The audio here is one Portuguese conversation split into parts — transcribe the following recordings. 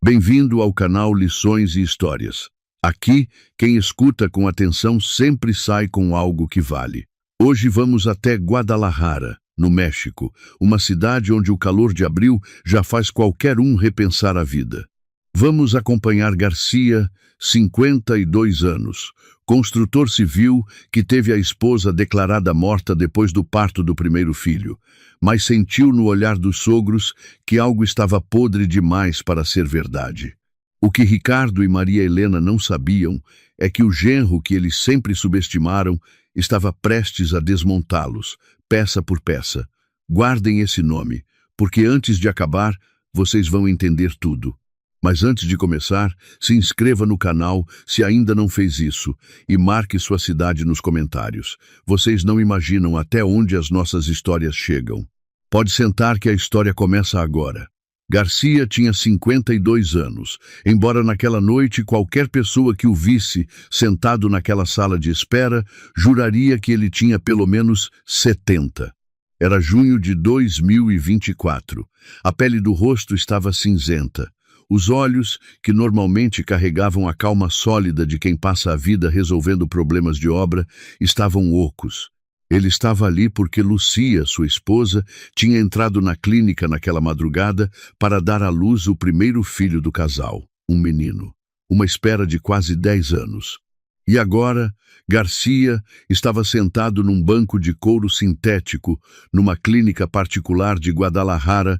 Bem-vindo ao canal Lições e Histórias. Aqui, quem escuta com atenção sempre sai com algo que vale. Hoje vamos até Guadalajara, no México, uma cidade onde o calor de abril já faz qualquer um repensar a vida. Vamos acompanhar Garcia, 52 anos, construtor civil que teve a esposa declarada morta depois do parto do primeiro filho, mas sentiu no olhar dos sogros que algo estava podre demais para ser verdade. O que Ricardo e Maria Helena não sabiam é que o genro que eles sempre subestimaram estava prestes a desmontá-los, peça por peça. Guardem esse nome, porque antes de acabar, vocês vão entender tudo. Mas antes de começar, se inscreva no canal se ainda não fez isso e marque sua cidade nos comentários. Vocês não imaginam até onde as nossas histórias chegam. Pode sentar que a história começa agora. Garcia tinha 52 anos, embora naquela noite qualquer pessoa que o visse sentado naquela sala de espera juraria que ele tinha pelo menos 70. Era junho de 2024. A pele do rosto estava cinzenta. Os olhos, que normalmente carregavam a calma sólida de quem passa a vida resolvendo problemas de obra, estavam ocos. Ele estava ali porque Lucia, sua esposa, tinha entrado na clínica naquela madrugada para dar à luz o primeiro filho do casal, um menino. Uma espera de quase 10 anos. E agora, Garcia estava sentado num banco de couro sintético, numa clínica particular de Guadalajara,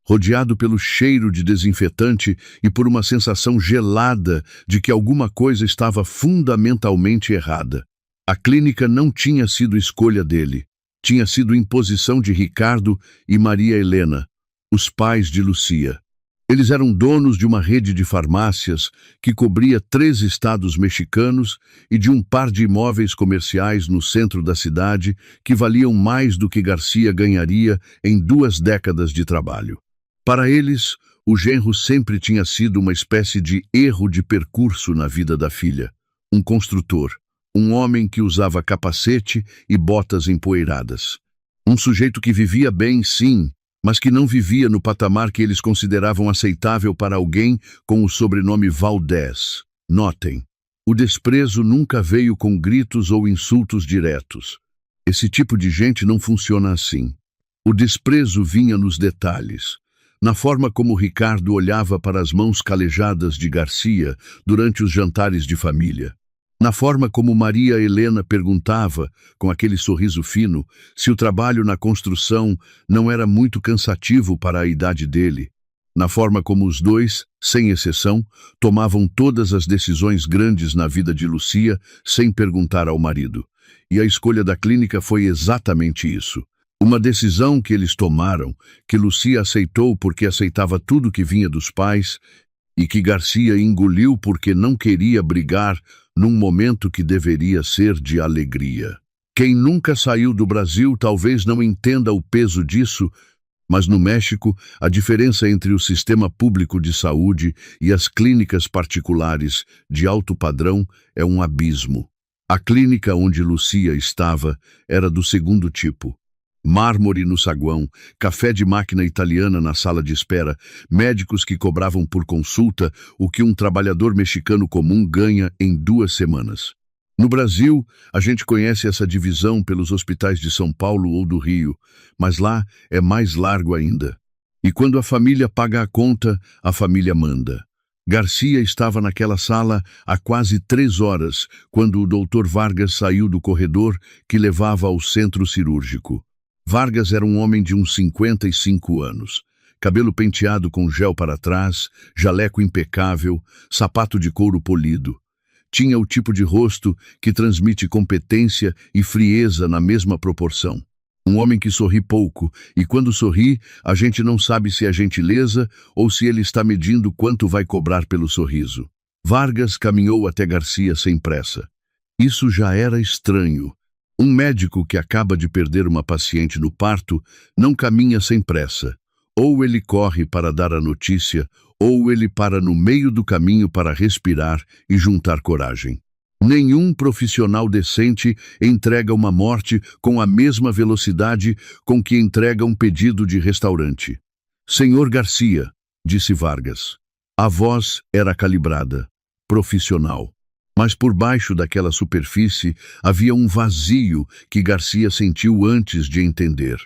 rodeado pelo cheiro de desinfetante e por uma sensação gelada de que alguma coisa estava fundamentalmente errada. A clínica não tinha sido escolha dele. Tinha sido imposição de Ricardo e Maria Helena, os pais de Lucia. Eles eram donos de uma rede de farmácias que cobria 3 estados mexicanos e de um par de imóveis comerciais no centro da cidade que valiam mais do que Garcia ganharia em 2 décadas de trabalho. Para eles, o genro sempre tinha sido uma espécie de erro de percurso na vida da filha. Um construtor, um homem que usava capacete e botas empoeiradas. Um sujeito que vivia bem, sim, mas que não vivia no patamar que eles consideravam aceitável para alguém com o sobrenome Valdez. Notem, o desprezo nunca veio com gritos ou insultos diretos. Esse tipo de gente não funciona assim. O desprezo vinha nos detalhes. Na forma como Ricardo olhava para as mãos calejadas de Garcia durante os jantares de família. Na forma como Maria Helena perguntava, com aquele sorriso fino, se o trabalho na construção não era muito cansativo para a idade dele. Na forma como os dois, sem exceção, tomavam todas as decisões grandes na vida de Lucia sem perguntar ao marido. E a escolha da clínica foi exatamente isso. Uma decisão que eles tomaram, que Lucia aceitou porque aceitava tudo que vinha dos pais e que Garcia engoliu porque não queria brigar num momento que deveria ser de alegria. Quem nunca saiu do Brasil talvez não entenda o peso disso, mas no México a diferença entre o sistema público de saúde e as clínicas particulares de alto padrão é um abismo. A clínica onde Lucia estava era do segundo tipo. Mármore no saguão, café de máquina italiana na sala de espera, médicos que cobravam por consulta o que um trabalhador mexicano comum ganha em 2 semanas. No Brasil, a gente conhece essa divisão pelos hospitais de São Paulo ou do Rio, mas lá é mais largo ainda. E quando a família paga a conta, a família manda. Garcia estava naquela sala há quase 3 horas, quando o Dr. Vargas saiu do corredor que levava ao centro cirúrgico. Vargas era um homem de uns 55 anos, cabelo penteado com gel para trás, jaleco impecável, sapato de couro polido. Tinha o tipo de rosto que transmite competência e frieza na mesma proporção. Um homem que sorri pouco, e quando sorri, a gente não sabe se é gentileza ou se ele está medindo quanto vai cobrar pelo sorriso. Vargas caminhou até Garcia sem pressa. Isso já era estranho. Um médico que acaba de perder uma paciente no parto não caminha sem pressa. Ou ele corre para dar a notícia, ou ele para no meio do caminho para respirar e juntar coragem. Nenhum profissional decente entrega uma morte com a mesma velocidade com que entrega um pedido de restaurante. Senhor Garcia, disse Vargas. A voz era calibrada, profissional. Mas por baixo daquela superfície havia um vazio que Garcia sentiu antes de entender.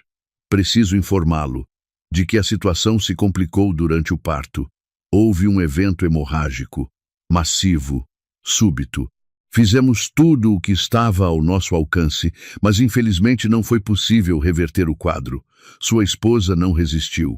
Preciso informá-lo de que a situação se complicou durante o parto. Houve um evento hemorrágico, massivo, súbito. Fizemos tudo o que estava ao nosso alcance, mas infelizmente não foi possível reverter o quadro. Sua esposa não resistiu.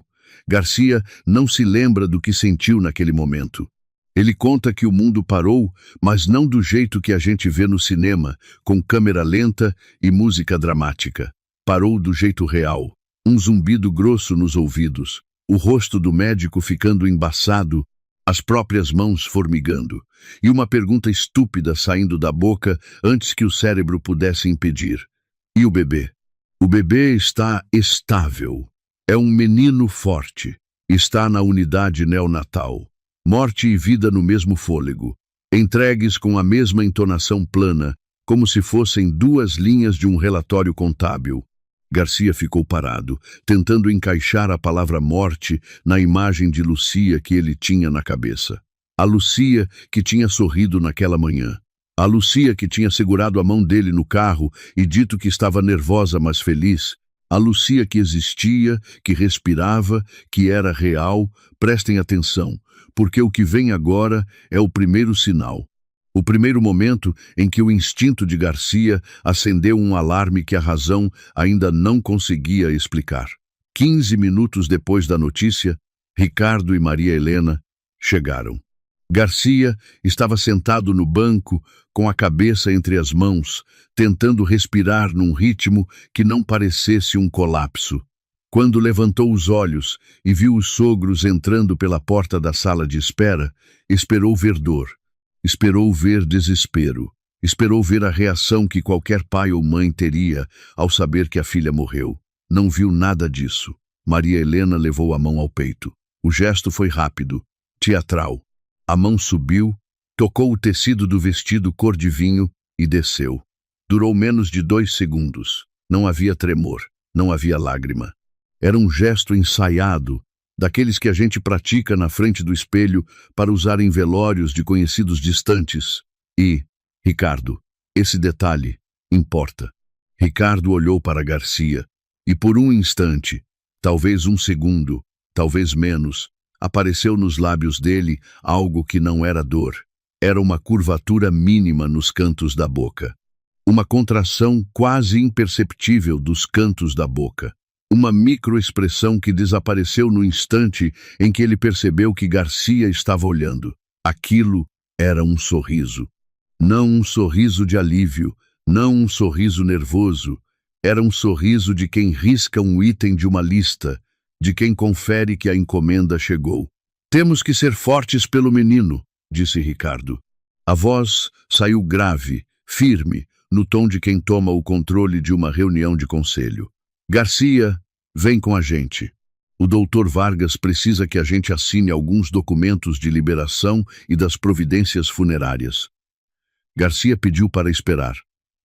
Garcia não se lembra do que sentiu naquele momento. Ele conta que o mundo parou, mas não do jeito que a gente vê no cinema, com câmera lenta e música dramática. Parou do jeito real. Um zumbido grosso nos ouvidos, o rosto do médico ficando embaçado, as próprias mãos formigando, e uma pergunta estúpida saindo da boca antes que o cérebro pudesse impedir. E o bebê? O bebê está estável. É um menino forte. Está na unidade neonatal. Morte e vida no mesmo fôlego, entregues com a mesma entonação plana, como se fossem duas linhas de um relatório contábil. Garcia ficou parado, tentando encaixar a palavra morte na imagem de Lucia que ele tinha na cabeça. A Lucia que tinha sorrido naquela manhã. A Lucia que tinha segurado a mão dele no carro e dito que estava nervosa, mas feliz. A Lucia que existia, que respirava, que era real. Prestem atenção, porque o que vem agora é o primeiro sinal. O primeiro momento em que o instinto de Garcia acendeu um alarme que a razão ainda não conseguia explicar. 15 minutos depois da notícia, Ricardo e Maria Helena chegaram. Garcia estava sentado no banco, com a cabeça entre as mãos, tentando respirar num ritmo que não parecesse um colapso. Quando levantou os olhos e viu os sogros entrando pela porta da sala de espera, esperou ver dor. Esperou ver desespero. Esperou ver a reação que qualquer pai ou mãe teria ao saber que a filha morreu. Não viu nada disso. Maria Helena levou a mão ao peito. O gesto foi rápido, teatral. A mão subiu, tocou o tecido do vestido cor de vinho e desceu. Durou menos de 2 segundos. Não havia tremor, não havia lágrima. Era um gesto ensaiado, daqueles que a gente pratica na frente do espelho para usar em velórios de conhecidos distantes. E, Ricardo, esse detalhe importa. Ricardo olhou para Garcia e por um instante, talvez 1 segundo, talvez menos, apareceu nos lábios dele algo que não era dor. Era uma curvatura mínima nos cantos da boca. Uma contração quase imperceptível dos cantos da boca. Uma microexpressão que desapareceu no instante em que ele percebeu que Garcia estava olhando. Aquilo era um sorriso. Não um sorriso de alívio, não um sorriso nervoso. Era um sorriso de quem risca um item de uma lista, de quem confere que a encomenda chegou. Temos que ser fortes pelo menino, disse Ricardo. A voz saiu grave, firme, no tom de quem toma o controle de uma reunião de conselho. Garcia, vem com a gente. O doutor Vargas precisa que a gente assine alguns documentos de liberação e das providências funerárias. Garcia pediu para esperar.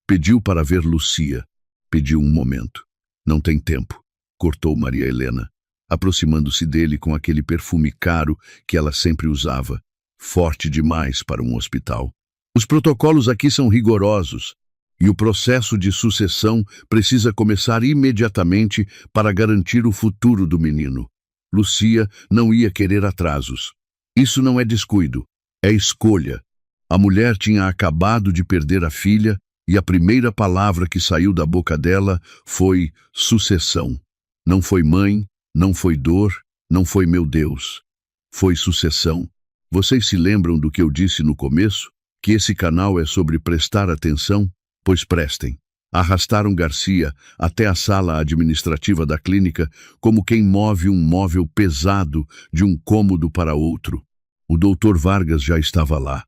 Pediu para ver Lucia. Pediu um momento. Não tem tempo, cortou Maria Helena, aproximando-se dele com aquele perfume caro que ela sempre usava, forte demais para um hospital. Os protocolos aqui são rigorosos. E o processo de sucessão precisa começar imediatamente para garantir o futuro do menino. Lucia não ia querer atrasos. Isso não é descuido, é escolha. A mulher tinha acabado de perder a filha e a primeira palavra que saiu da boca dela foi sucessão. Não foi mãe, não foi dor, não foi meu Deus. Foi sucessão. Vocês se lembram do que eu disse no começo? Que esse canal é sobre prestar atenção? Pois prestem. Arrastaram Garcia até a sala administrativa da clínica como quem move um móvel pesado de um cômodo para outro. O doutor Vargas já estava lá,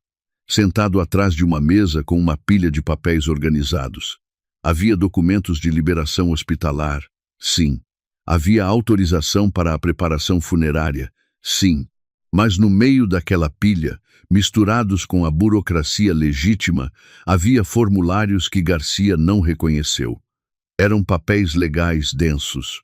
sentado atrás de uma mesa com uma pilha de papéis organizados. Havia documentos de liberação hospitalar, sim. Havia autorização para a preparação funerária, sim. Mas no meio daquela pilha, misturados com a burocracia legítima, havia formulários que Garcia não reconheceu. Eram papéis legais densos,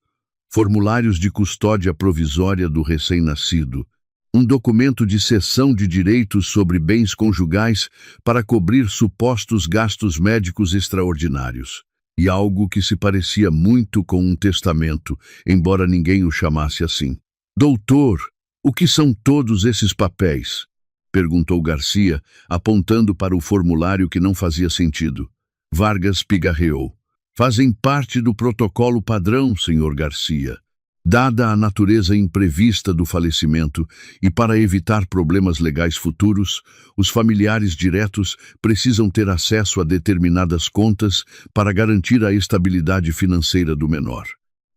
formulários de custódia provisória do recém-nascido, Um documento de cessão de direitos sobre bens conjugais para cobrir supostos gastos médicos extraordinários. E algo que se parecia muito com um testamento, embora ninguém o chamasse assim. Doutor, o que são todos esses papéis? Perguntou Garcia, apontando para o formulário que não fazia sentido. Vargas pigarreou. Fazem parte do protocolo padrão, senhor Garcia. Dada a natureza imprevista do falecimento e para evitar problemas legais futuros, os familiares diretos precisam ter acesso a determinadas contas para garantir a estabilidade financeira do menor.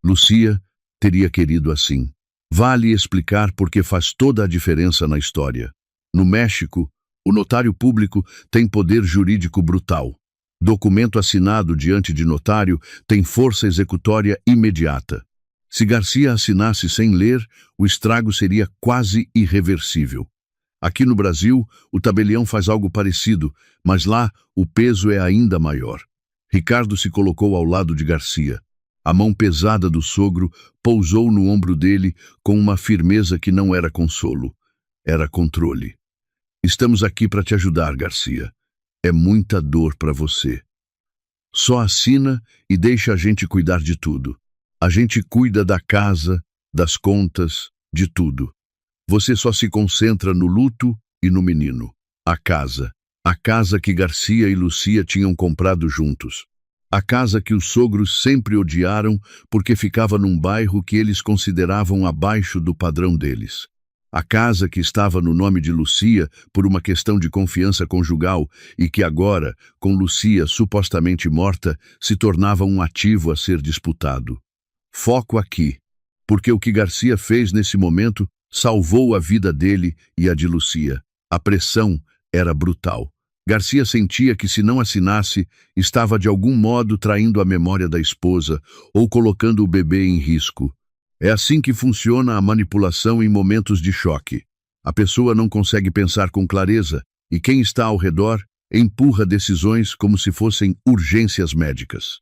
Lucia teria querido assim. Vale explicar porque faz toda a diferença na história. No México, o notário público tem poder jurídico brutal. Documento assinado diante de notário tem força executória imediata. Se Garcia assinasse sem ler, o estrago seria quase irreversível. Aqui no Brasil, o tabelião faz algo parecido, mas lá o peso é ainda maior. Ricardo se colocou ao lado de Garcia. A mão pesada do sogro pousou no ombro dele com uma firmeza que não era consolo, era controle. Estamos aqui para te ajudar, Garcia. É muita dor para você. Só assina e deixa a gente cuidar de tudo. A gente cuida da casa, das contas, de tudo. Você só se concentra no luto e no menino. A casa que Garcia e Lucia tinham comprado juntos. A casa que os sogros sempre odiaram porque ficava num bairro que eles consideravam abaixo do padrão deles. A casa que estava no nome de Lucia por uma questão de confiança conjugal e que agora, com Lucia supostamente morta, se tornava um ativo a ser disputado. Foco aqui, porque o que Garcia fez nesse momento salvou a vida dele e a de Lucia. A pressão era brutal. Garcia sentia que se não assinasse, estava de algum modo traindo a memória da esposa ou colocando o bebê em risco. É assim que funciona a manipulação em momentos de choque. A pessoa não consegue pensar com clareza e quem está ao redor empurra decisões como se fossem urgências médicas.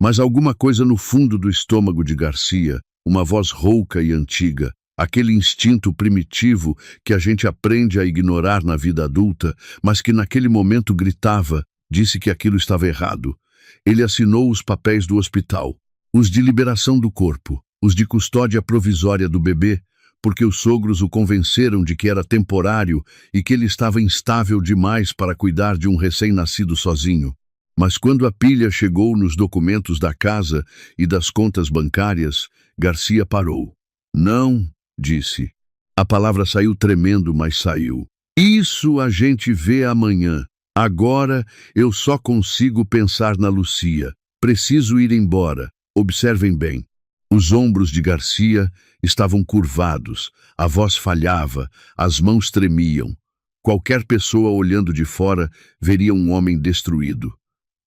Mas alguma coisa no fundo do estômago de Garcia, uma voz rouca e antiga, aquele instinto primitivo que a gente aprende a ignorar na vida adulta, mas que naquele momento gritava, disse que aquilo estava errado. Ele assinou os papéis do hospital, os de liberação do corpo, os de custódia provisória do bebê, porque os sogros o convenceram de que era temporário e que ele estava instável demais para cuidar de um recém-nascido sozinho. Mas quando a pilha chegou nos documentos da casa e das contas bancárias, Garcia parou. Não, disse. A palavra saiu tremendo, mas saiu. Isso a gente vê amanhã. Agora eu só consigo pensar na Lucia. Preciso ir embora. Observem bem. Os ombros de Garcia estavam curvados, a voz falhava, as mãos tremiam. Qualquer pessoa olhando de fora veria um homem destruído.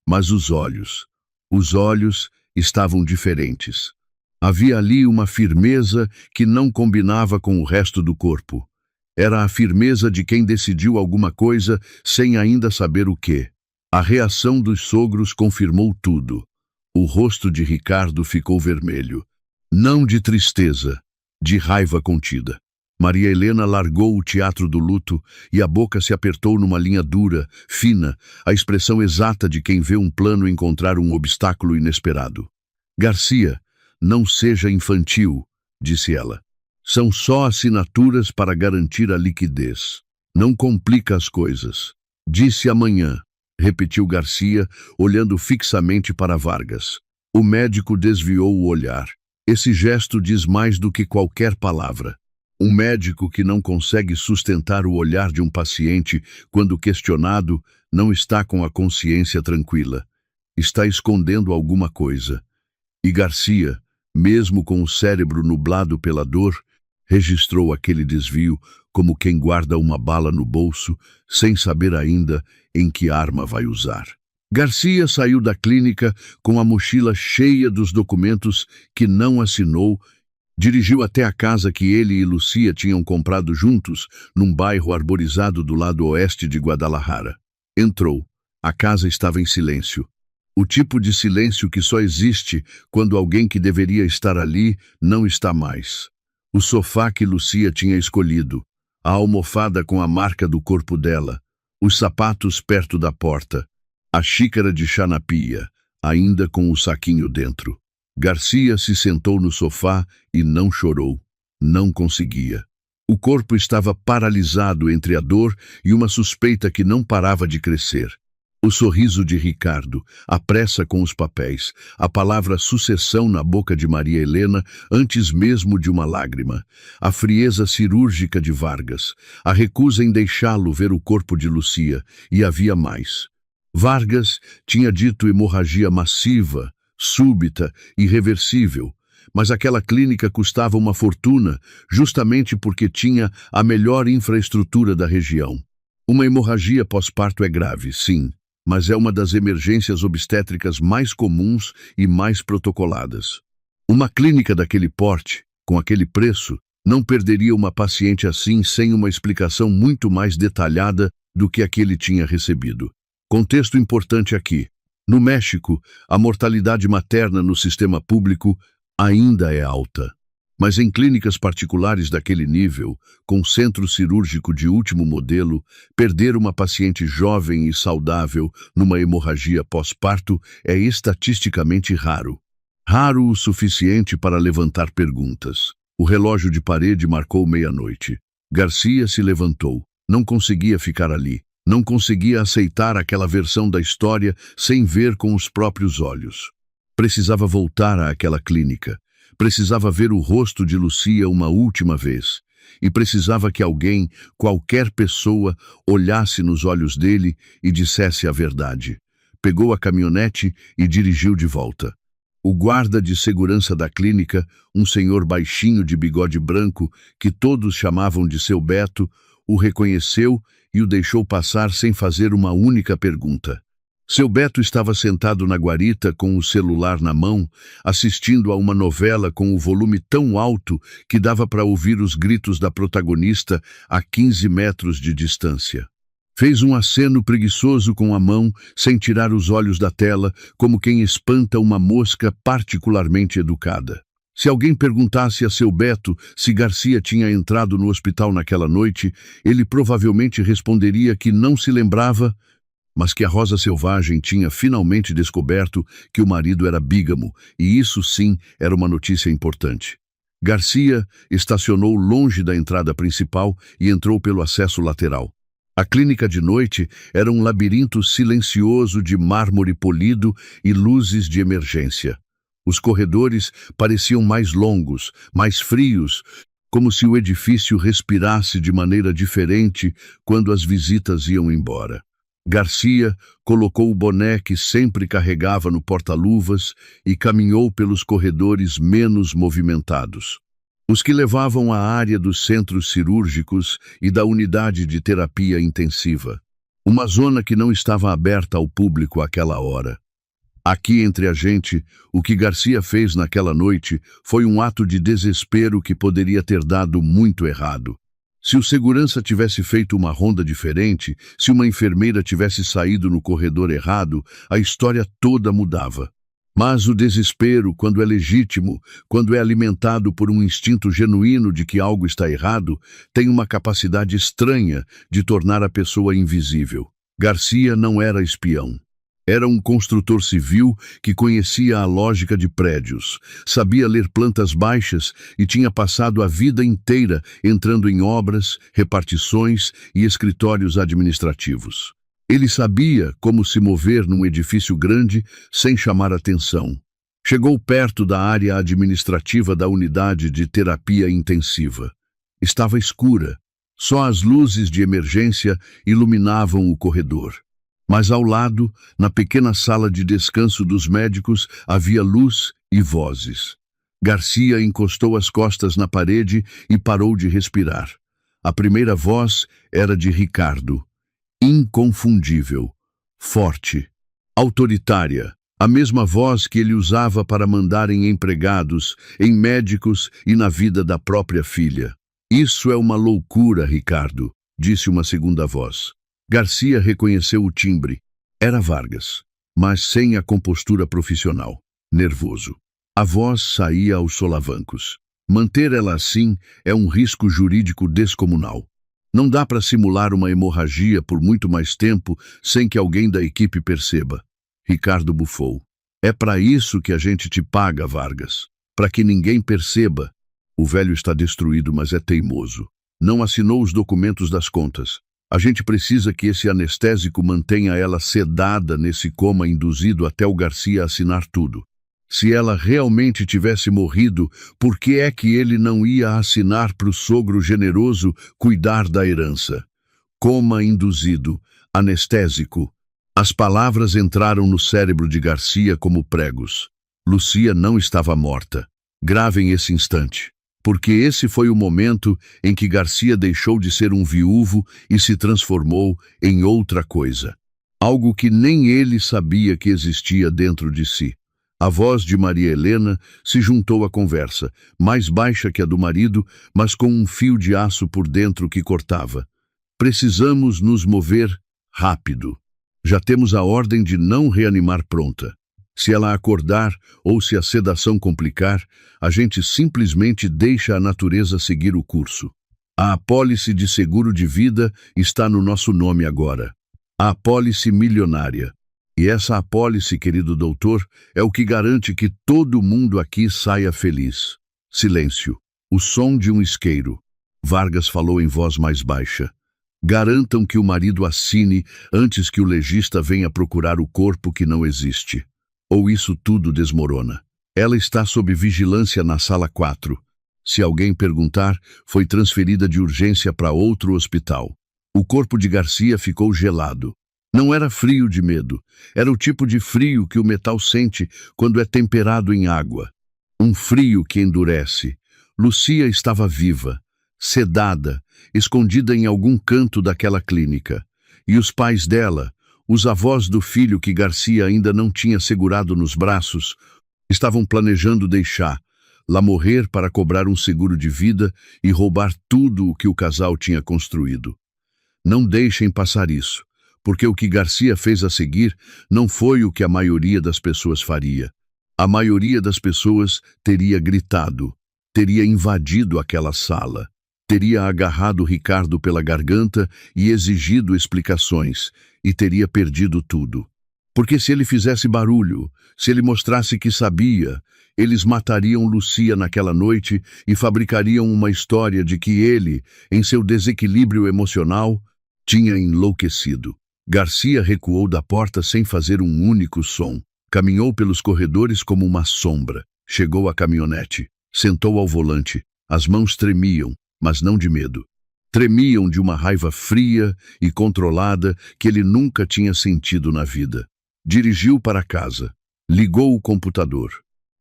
Mas os olhos estavam diferentes. Havia ali uma firmeza que não combinava com o resto do corpo. Era a firmeza de quem decidiu alguma coisa sem ainda saber o quê. A reação dos sogros confirmou tudo. O rosto de Ricardo ficou vermelho. Não de tristeza, de raiva contida. Maria Helena largou o teatro do luto e a boca se apertou numa linha dura, fina, a expressão exata de quem vê um plano encontrar um obstáculo inesperado. Garcia, não seja infantil, disse ela. São só assinaturas para garantir a liquidez. Não complica as coisas. Disse amanhã, repetiu Garcia, olhando fixamente para Vargas. O médico desviou o olhar. Esse gesto diz mais do que qualquer palavra. Um médico que não consegue sustentar o olhar de um paciente quando questionado não está com a consciência tranquila. Está escondendo alguma coisa. E Garcia, mesmo com o cérebro nublado pela dor, registrou aquele desvio como quem guarda uma bala no bolso, sem saber ainda em que arma vai usar. Garcia saiu da clínica com a mochila cheia dos documentos que não assinou. Dirigiu até a casa que ele e Lucia tinham comprado juntos, num bairro arborizado do lado oeste de Guadalajara. Entrou. A casa estava em silêncio. O tipo de silêncio que só existe quando alguém que deveria estar ali não está mais. O sofá que Lucia tinha escolhido, a almofada com a marca do corpo dela, os sapatos perto da porta, a xícara de chá na pia, ainda com o saquinho dentro. Garcia se sentou no sofá e não chorou. Não conseguia. O corpo estava paralisado entre a dor e uma suspeita que não parava de crescer. O sorriso de Ricardo, a pressa com os papéis, a palavra sucessão na boca de Maria Helena antes mesmo de uma lágrima, a frieza cirúrgica de Vargas, a recusa em deixá-lo ver o corpo de Lucia, e havia mais. Vargas tinha dito hemorragia massiva, súbita, irreversível, mas aquela clínica custava uma fortuna justamente porque tinha a melhor infraestrutura da região. Uma hemorragia pós-parto é grave, sim, mas é uma das emergências obstétricas mais comuns e mais protocoladas. Uma clínica daquele porte, com aquele preço, não perderia uma paciente assim sem uma explicação muito mais detalhada do que a que ele tinha recebido. Contexto importante aqui. No México, a mortalidade materna no sistema público ainda é alta. Mas em clínicas particulares daquele nível, com centro cirúrgico de último modelo, perder uma paciente jovem e saudável numa hemorragia pós-parto é estatisticamente raro. Raro o suficiente para levantar perguntas. O relógio de parede marcou meia-noite. Garcia se levantou. Não conseguia ficar ali. Não conseguia aceitar aquela versão da história sem ver com os próprios olhos. Precisava voltar àquela clínica. Precisava ver o rosto de Lucia uma última vez. E precisava que alguém, qualquer pessoa, olhasse nos olhos dele e dissesse a verdade. Pegou a caminhonete e dirigiu de volta. O guarda de segurança da clínica, um senhor baixinho de bigode branco, que todos chamavam de seu Beto, o reconheceu e o deixou passar sem fazer uma única pergunta. Seu Beto estava sentado na guarita com o celular na mão, assistindo a uma novela com o volume tão alto que dava para ouvir os gritos da protagonista a 15 metros de distância. Fez um aceno preguiçoso com a mão, sem tirar os olhos da tela, como quem espanta uma mosca particularmente educada. Se alguém perguntasse a seu Beto se Garcia tinha entrado no hospital naquela noite, ele provavelmente responderia que não se lembrava, mas que a Rosa Selvagem tinha finalmente descoberto que o marido era bígamo, e isso sim era uma notícia importante. Garcia estacionou longe da entrada principal e entrou pelo acesso lateral. A clínica de noite era um labirinto silencioso de mármore polido e luzes de emergência. Os corredores pareciam mais longos, mais frios, como se o edifício respirasse de maneira diferente quando as visitas iam embora. Garcia colocou o boné que sempre carregava no porta-luvas e caminhou pelos corredores menos movimentados. Os que levavam à área dos centros cirúrgicos e da unidade de terapia intensiva. Uma zona que não estava aberta ao público àquela hora. Aqui entre a gente, o que Garcia fez naquela noite foi um ato de desespero que poderia ter dado muito errado. Se o segurança tivesse feito uma ronda diferente, se uma enfermeira tivesse saído no corredor errado, a história toda mudava. Mas o desespero, quando é legítimo, quando é alimentado por um instinto genuíno de que algo está errado, tem uma capacidade estranha de tornar a pessoa invisível. Garcia não era espião. Era um construtor civil que conhecia a lógica de prédios, sabia ler plantas baixas e tinha passado a vida inteira entrando em obras, repartições e escritórios administrativos. Ele sabia como se mover num edifício grande sem chamar atenção. Chegou perto da área administrativa da unidade de terapia intensiva. Estava escura. Só as luzes de emergência iluminavam o corredor. Mas ao lado, na pequena sala de descanso dos médicos, havia luz e vozes. Garcia encostou as costas na parede e parou de respirar. A primeira voz era de Ricardo. Inconfundível, forte, autoritária. A mesma voz que ele usava para mandar em empregados, em médicos e na vida da própria filha. Isso é uma loucura, Ricardo, disse uma segunda voz. Garcia reconheceu o timbre. Era Vargas, mas sem a compostura profissional. Nervoso. A voz saía aos solavancos. Manter ela assim é um risco jurídico descomunal. Não dá para simular uma hemorragia por muito mais tempo sem que alguém da equipe perceba. Ricardo bufou. É para isso que a gente te paga, Vargas. Para que ninguém perceba. O velho está destruído, mas é teimoso. Não assinou os documentos das contas. A gente precisa que esse anestésico mantenha ela sedada nesse coma induzido até o Garcia assinar tudo. Se ela realmente tivesse morrido, por que é que ele não ia assinar para o sogro generoso cuidar da herança? Coma induzido, anestésico. As palavras entraram no cérebro de Garcia como pregos. Lucia não estava morta. Gravem esse instante. Porque esse foi o momento em que Garcia deixou de ser um viúvo e se transformou em outra coisa. Algo que nem ele sabia que existia dentro de si. A voz de Maria Helena se juntou à conversa, mais baixa que a do marido, mas com um fio de aço por dentro que cortava. Precisamos nos mover rápido. Já temos a ordem de não reanimar pronta. Se ela acordar ou se a sedação complicar, a gente simplesmente deixa a natureza seguir o curso. A apólice de seguro de vida está no nosso nome agora. A apólice milionária. E essa apólice, querido doutor, é o que garante que todo mundo aqui saia feliz. Silêncio. O som de um isqueiro. Vargas falou em voz mais baixa. Garantam que o marido assine antes que o legista venha procurar o corpo que não existe. Ou isso tudo desmorona. Ela está sob vigilância na sala 4. Se alguém perguntar, foi transferida de urgência para outro hospital. O corpo de Garcia ficou gelado. Não era frio de medo. Era o tipo de frio que o metal sente quando é temperado em água. Um frio que endurece. Lucia estava viva, sedada, escondida em algum canto daquela clínica. E os pais dela, os avós do filho que Garcia ainda não tinha segurado nos braços, estavam planejando deixá-la morrer para cobrar um seguro de vida e roubar tudo o que o casal tinha construído. Não deixem passar isso, porque o que Garcia fez a seguir não foi o que a maioria das pessoas faria. A maioria das pessoas teria gritado, teria invadido aquela sala, teria agarrado Ricardo pela garganta e exigido explicações, e teria perdido tudo. Porque se ele fizesse barulho, se ele mostrasse que sabia, eles matariam Lucia naquela noite e fabricariam uma história de que ele, em seu desequilíbrio emocional, tinha enlouquecido. Garcia recuou da porta sem fazer um único som. Caminhou pelos corredores como uma sombra. Chegou à caminhonete. Sentou ao volante. As mãos tremiam, mas não de medo. Tremiam de uma raiva fria e controlada que ele nunca tinha sentido na vida. Dirigiu para casa, ligou o computador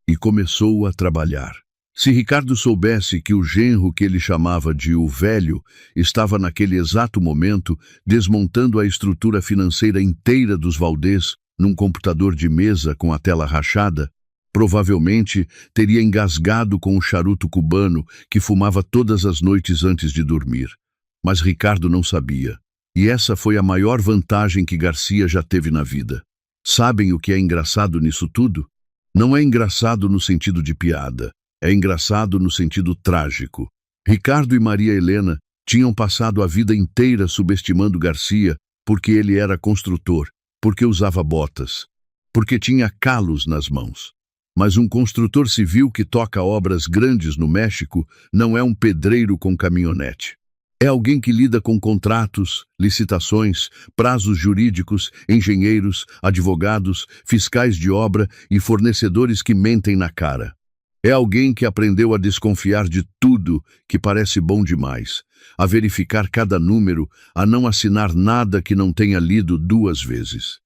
e começou a trabalhar. Se Ricardo soubesse que o genro que ele chamava de o velho estava naquele exato momento desmontando a estrutura financeira inteira dos Valdez num computador de mesa com a tela rachada, provavelmente teria engasgado com o charuto cubano que fumava todas as noites antes de dormir. Mas Ricardo não sabia. E essa foi a maior vantagem que Garcia já teve na vida. Sabem o que é engraçado nisso tudo? Não é engraçado no sentido de piada. É engraçado no sentido trágico. Ricardo e Maria Helena tinham passado a vida inteira subestimando Garcia porque ele era construtor, porque usava botas, porque tinha calos nas mãos. Mas um construtor civil que toca obras grandes no México não é um pedreiro com caminhonete. É alguém que lida com contratos, licitações, prazos jurídicos, engenheiros, advogados, fiscais de obra e fornecedores que mentem na cara. É alguém que aprendeu a desconfiar de tudo que parece bom demais, a verificar cada número, a não assinar nada que não tenha lido 2 vezes.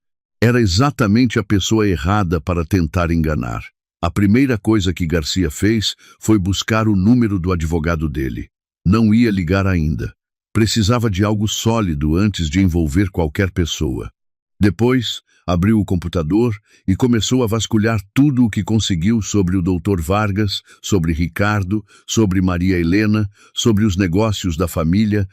Era exatamente a pessoa errada para tentar enganar. A primeira coisa que Garcia fez foi buscar o número do advogado dele. Não ia ligar ainda. Precisava de algo sólido antes de envolver qualquer pessoa. Depois, abriu o computador e começou a vasculhar tudo o que conseguiu sobre o Dr. Vargas, sobre Ricardo, sobre Maria Helena, sobre os negócios da família,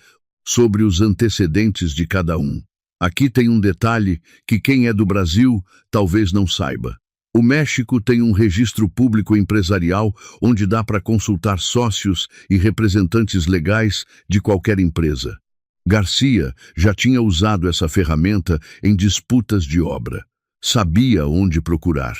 sobre os antecedentes de cada um. Aqui tem um detalhe que quem é do Brasil talvez não saiba. O México tem um registro público empresarial onde dá para consultar sócios e representantes legais de qualquer empresa. Garcia já tinha usado essa ferramenta em disputas de obra. Sabia onde procurar.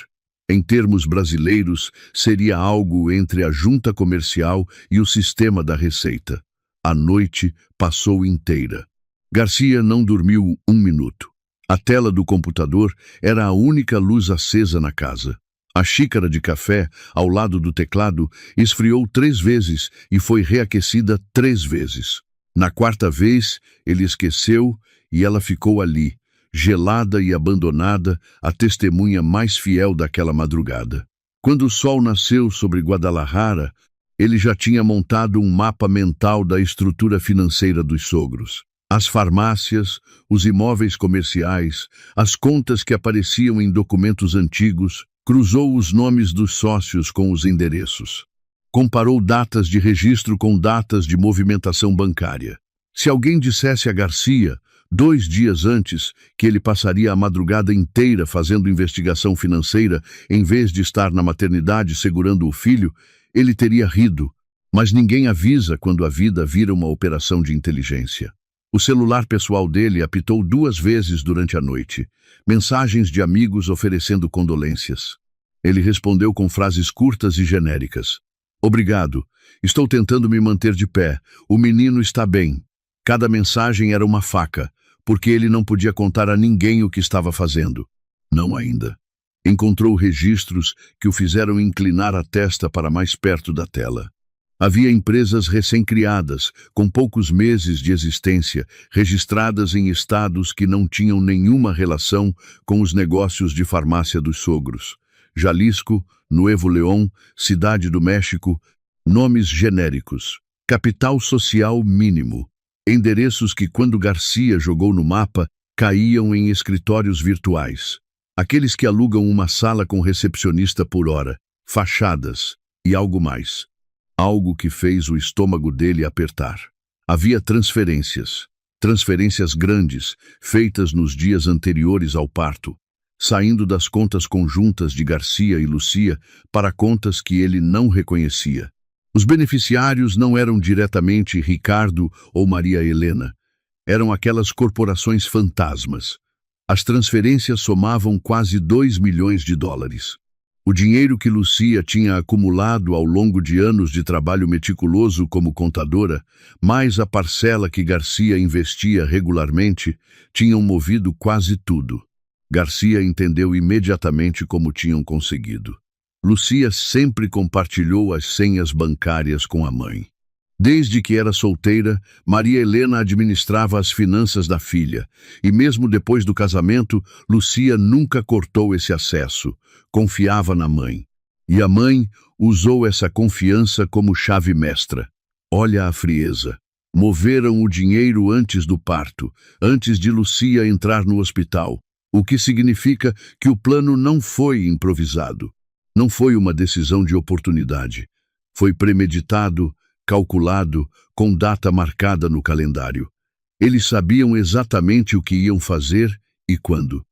Em termos brasileiros, seria algo entre a junta comercial e o sistema da Receita. A noite passou inteira. Garcia não dormiu um minuto. A tela do computador era a única luz acesa na casa. A xícara de café, ao lado do teclado, esfriou 3 vezes e foi reaquecida 3 vezes. Na 4ª vez, ele esqueceu e ela ficou ali, gelada e abandonada, a testemunha mais fiel daquela madrugada. Quando o sol nasceu sobre Guadalajara, ele já tinha montado um mapa mental da estrutura financeira dos sogros. As farmácias, os imóveis comerciais, as contas que apareciam em documentos antigos, cruzou os nomes dos sócios com os endereços. Comparou datas de registro com datas de movimentação bancária. Se alguém dissesse a Garcia, 2 dias antes, que ele passaria a madrugada inteira fazendo investigação financeira em vez de estar na maternidade segurando o filho, ele teria rido. Mas ninguém avisa quando a vida vira uma operação de inteligência. O celular pessoal dele apitou 2 vezes durante a noite. Mensagens de amigos oferecendo condolências. Ele respondeu com frases curtas e genéricas. Obrigado. Estou tentando me manter de pé. O menino está bem. Cada mensagem era uma faca, porque ele não podia contar a ninguém o que estava fazendo. Não ainda. Encontrou registros que o fizeram inclinar a testa para mais perto da tela. Havia empresas recém-criadas, com poucos meses de existência, registradas em estados que não tinham nenhuma relação com os negócios de farmácia dos sogros. Jalisco, Nuevo León, Cidade do México, nomes genéricos. Capital social mínimo. Endereços que, quando Garcia jogou no mapa, caíam em escritórios virtuais. Aqueles que alugam uma sala com recepcionista por hora, fachadas e algo mais. Algo que fez o estômago dele apertar. Havia transferências grandes, feitas nos dias anteriores ao parto, saindo das contas conjuntas de Garcia e Lucia para contas que ele não reconhecia. Os beneficiários não eram diretamente Ricardo ou Maria Helena. Eram aquelas corporações fantasmas. As transferências somavam quase $2 milhões. O dinheiro que Lucia tinha acumulado ao longo de anos de trabalho meticuloso como contadora, mais a parcela que Garcia investia regularmente, tinham movido quase tudo. Garcia entendeu imediatamente como tinham conseguido. Lucia sempre compartilhou as senhas bancárias com a mãe. Desde que era solteira, Maria Helena administrava as finanças da filha, e mesmo depois do casamento, Lucia nunca cortou esse acesso, confiava na mãe. E a mãe usou essa confiança como chave mestra. Olha a frieza. Moveram o dinheiro antes do parto, antes de Lucia entrar no hospital, o que significa que o plano não foi improvisado. Não foi uma decisão de oportunidade. Foi premeditado, calculado, com data marcada no calendário. Eles sabiam exatamente o que iam fazer e quando.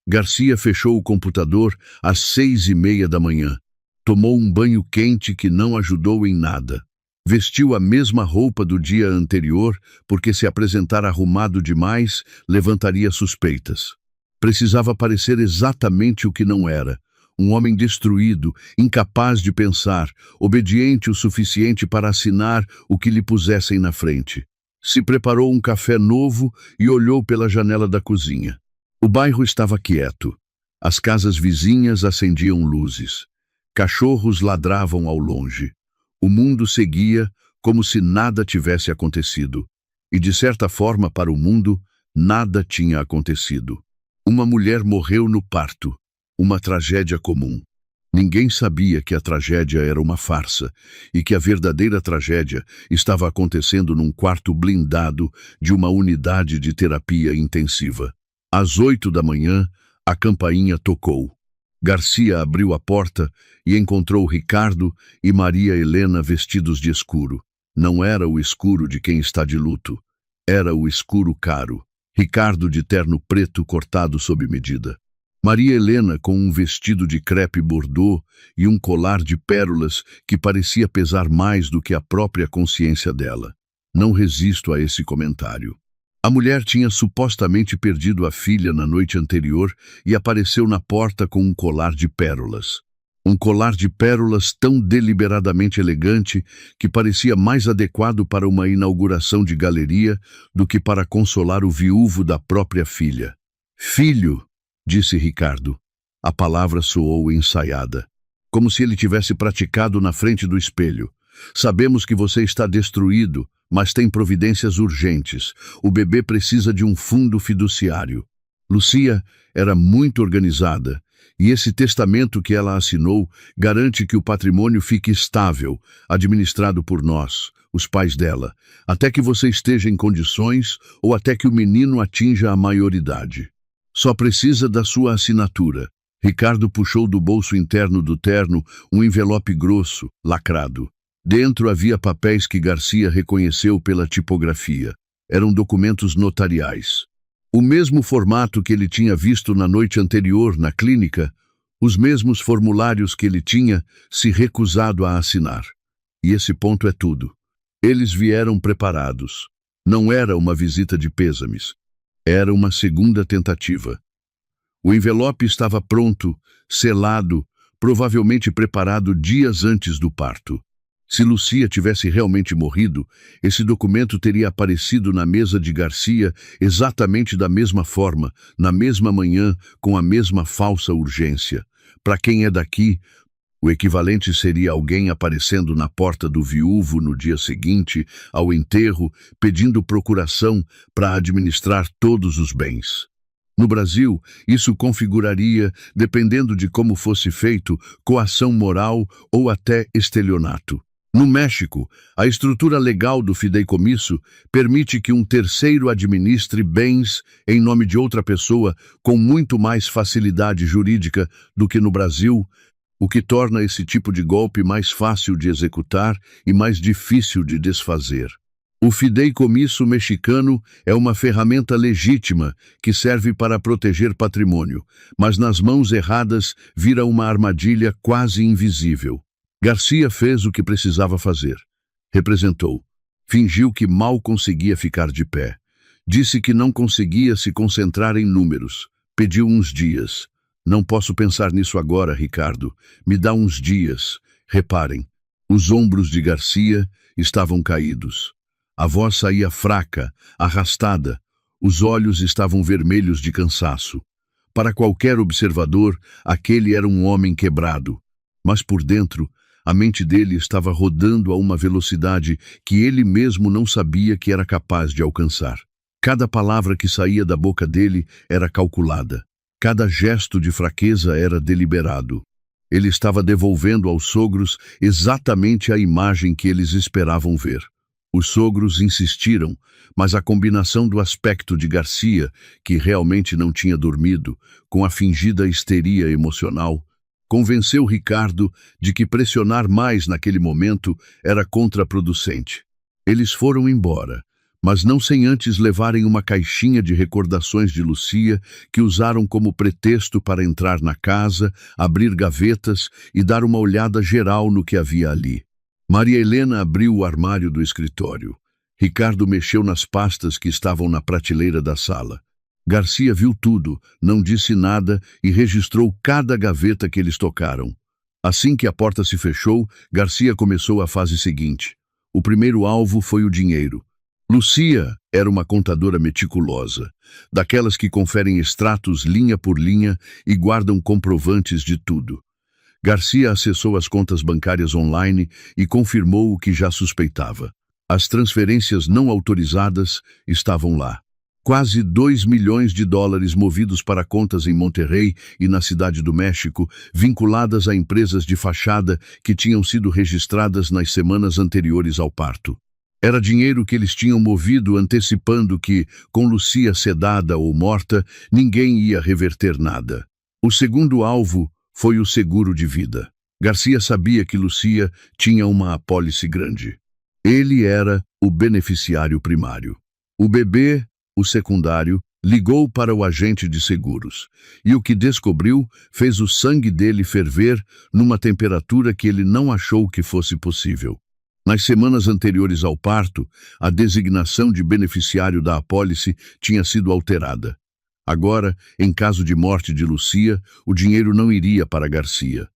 Garcia fechou o computador às 6:30 da manhã. Tomou um banho quente que não ajudou em nada. Vestiu a mesma roupa do dia anterior, porque se apresentar arrumado demais, levantaria suspeitas. Precisava parecer exatamente o que não era. Um homem destruído, incapaz de pensar, obediente o suficiente para assinar o que lhe pusessem na frente. Se preparou um café novo e olhou pela janela da cozinha. O bairro estava quieto. As casas vizinhas acendiam luzes. Cachorros ladravam ao longe. O mundo seguia como se nada tivesse acontecido. E, de certa forma, para o mundo, nada tinha acontecido. Uma mulher morreu no parto. Uma tragédia comum. Ninguém sabia que a tragédia era uma farsa e que a verdadeira tragédia estava acontecendo num quarto blindado de uma unidade de terapia intensiva. Às 8 da manhã, a campainha tocou. Garcia abriu a porta e encontrou Ricardo e Maria Helena vestidos de escuro. Não era o escuro de quem está de luto. Era o escuro caro. Ricardo de terno preto cortado sob medida. Maria Helena com um vestido de crepe bordô e um colar de pérolas que parecia pesar mais do que a própria consciência dela. Não resisto a esse comentário. A mulher tinha supostamente perdido a filha na noite anterior e apareceu na porta com um colar de pérolas. Um colar de pérolas tão deliberadamente elegante que parecia mais adequado para uma inauguração de galeria do que para consolar o viúvo da própria filha. "Filho", disse Ricardo. A palavra soou ensaiada, como se ele tivesse praticado na frente do espelho. "Sabemos que você está destruído, mas tem providências urgentes. O bebê precisa de um fundo fiduciário." Lucia era muito organizada, e esse testamento que ela assinou garante que o patrimônio fique estável, administrado por nós, os pais dela, até que você esteja em condições ou até que o menino atinja a maioridade. Só precisa da sua assinatura. Ricardo puxou do bolso interno do terno um envelope grosso, lacrado. Dentro havia papéis que Garcia reconheceu pela tipografia. Eram documentos notariais. O mesmo formato que ele tinha visto na noite anterior na clínica, os mesmos formulários que ele tinha se recusado a assinar. E esse ponto é tudo. Eles vieram preparados. Não era uma visita de pêsames. Era uma segunda tentativa. O envelope estava pronto, selado, provavelmente preparado dias antes do parto. Se Lucia tivesse realmente morrido, esse documento teria aparecido na mesa de Garcia exatamente da mesma forma, na mesma manhã, com a mesma falsa urgência. Para quem é daqui, o equivalente seria alguém aparecendo na porta do viúvo no dia seguinte, ao enterro, pedindo procuração para administrar todos os bens. No Brasil, isso configuraria, dependendo de como fosse feito, coação moral ou até estelionato. No México, a estrutura legal do fideicomisso permite que um terceiro administre bens em nome de outra pessoa com muito mais facilidade jurídica do que no Brasil, o que torna esse tipo de golpe mais fácil de executar e mais difícil de desfazer. O fideicomisso mexicano é uma ferramenta legítima que serve para proteger patrimônio, mas nas mãos erradas vira uma armadilha quase invisível. Garcia fez o que precisava fazer. Representou. Fingiu que mal conseguia ficar de pé. Disse que não conseguia se concentrar em números. Pediu uns dias. "Não posso pensar nisso agora, Ricardo. Me dá uns dias." Reparem, os ombros de Garcia estavam caídos. A voz saía fraca, arrastada. Os olhos estavam vermelhos de cansaço. Para qualquer observador, aquele era um homem quebrado. Mas por dentro, a mente dele estava rodando a uma velocidade que ele mesmo não sabia que era capaz de alcançar. Cada palavra que saía da boca dele era calculada. Cada gesto de fraqueza era deliberado. Ele estava devolvendo aos sogros exatamente a imagem que eles esperavam ver. Os sogros insistiram, mas a combinação do aspecto de Garcia, que realmente não tinha dormido, com a fingida histeria emocional, convenceu Ricardo de que pressionar mais naquele momento era contraproducente. Eles foram embora, mas não sem antes levarem uma caixinha de recordações de Lucia que usaram como pretexto para entrar na casa, abrir gavetas e dar uma olhada geral no que havia ali. Maria Helena abriu o armário do escritório. Ricardo mexeu nas pastas que estavam na prateleira da sala. Garcia viu tudo, não disse nada e registrou cada gaveta que eles tocaram. Assim que a porta se fechou, Garcia começou a fase seguinte. O primeiro alvo foi o dinheiro. Lucia era uma contadora meticulosa, daquelas que conferem extratos linha por linha e guardam comprovantes de tudo. Garcia acessou as contas bancárias online e confirmou o que já suspeitava. As transferências não autorizadas estavam lá. Quase 2 milhões de dólares movidos para contas em Monterrey e na Cidade do México, vinculadas a empresas de fachada que tinham sido registradas nas semanas anteriores ao parto. Era dinheiro que eles tinham movido antecipando que, com Lucia sedada ou morta, ninguém ia reverter nada. O segundo alvo foi o seguro de vida. Garcia sabia que Lucia tinha uma apólice grande. Ele era o beneficiário primário. O bebê, o secundário, ligou para o agente de seguros, e o que descobriu fez o sangue dele ferver numa temperatura que ele não achou que fosse possível. Nas semanas anteriores ao parto, a designação de beneficiário da apólice tinha sido alterada. Agora, em caso de morte de Lucia, o dinheiro não iria para Garcia.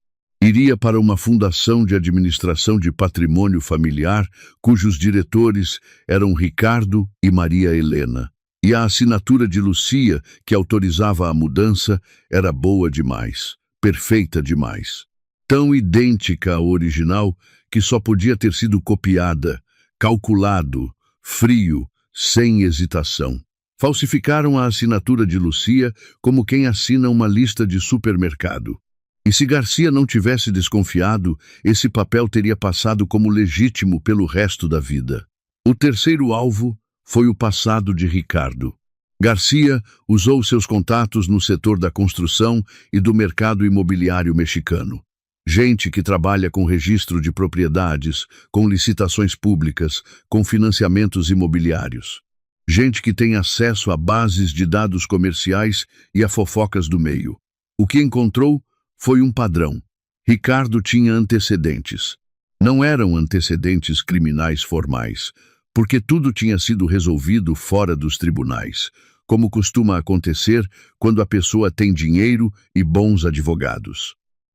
Iria para uma fundação de administração de patrimônio familiar, cujos diretores eram Ricardo e Maria Helena. E a assinatura de Lucia, que autorizava a mudança, era boa demais, perfeita demais. Tão idêntica à original que só podia ter sido copiada, calculado, frio, sem hesitação. Falsificaram a assinatura de Lucia como quem assina uma lista de supermercado. E se Garcia não tivesse desconfiado, esse papel teria passado como legítimo pelo resto da vida. O terceiro alvo foi o passado de Ricardo. Garcia usou seus contatos no setor da construção e do mercado imobiliário mexicano. Gente que trabalha com registro de propriedades, com licitações públicas, com financiamentos imobiliários. Gente que tem acesso a bases de dados comerciais e a fofocas do meio. O que encontrou foi um padrão. Ricardo tinha antecedentes. Não eram antecedentes criminais formais, porque tudo tinha sido resolvido fora dos tribunais, como costuma acontecer quando a pessoa tem dinheiro e bons advogados.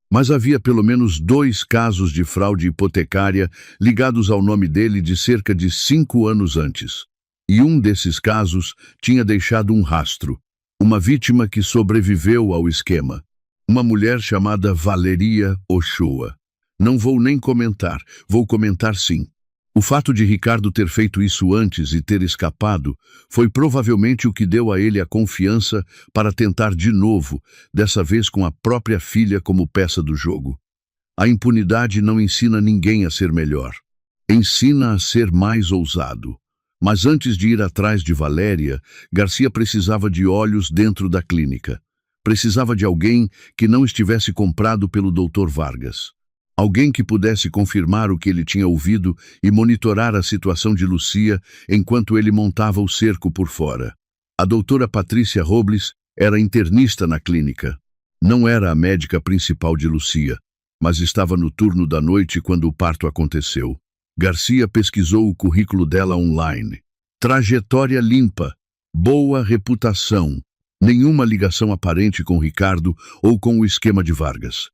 Mas havia pelo menos 2 casos de fraude hipotecária ligados ao nome dele de cerca de 5 anos antes. E um desses casos tinha deixado um rastro, uma vítima que sobreviveu ao esquema. Uma mulher chamada Valeria Ochoa. Não vou nem comentar, vou comentar sim. O fato de Ricardo ter feito isso antes e ter escapado foi provavelmente o que deu a ele a confiança para tentar de novo, dessa vez com a própria filha como peça do jogo. A impunidade não ensina ninguém a ser melhor. Ensina a ser mais ousado. Mas antes de ir atrás de Valéria, Garcia precisava de olhos dentro da clínica. Precisava de alguém que não estivesse comprado pelo Dr. Vargas. Alguém que pudesse confirmar o que ele tinha ouvido e monitorar a situação de Lucia enquanto ele montava o cerco por fora. A doutora Patrícia Robles era internista na clínica. Não era a médica principal de Lucia, mas estava no turno da noite quando o parto aconteceu. Garcia pesquisou o currículo dela online. Trajetória limpa, boa reputação. Nenhuma ligação aparente com Ricardo ou com o esquema de Vargas.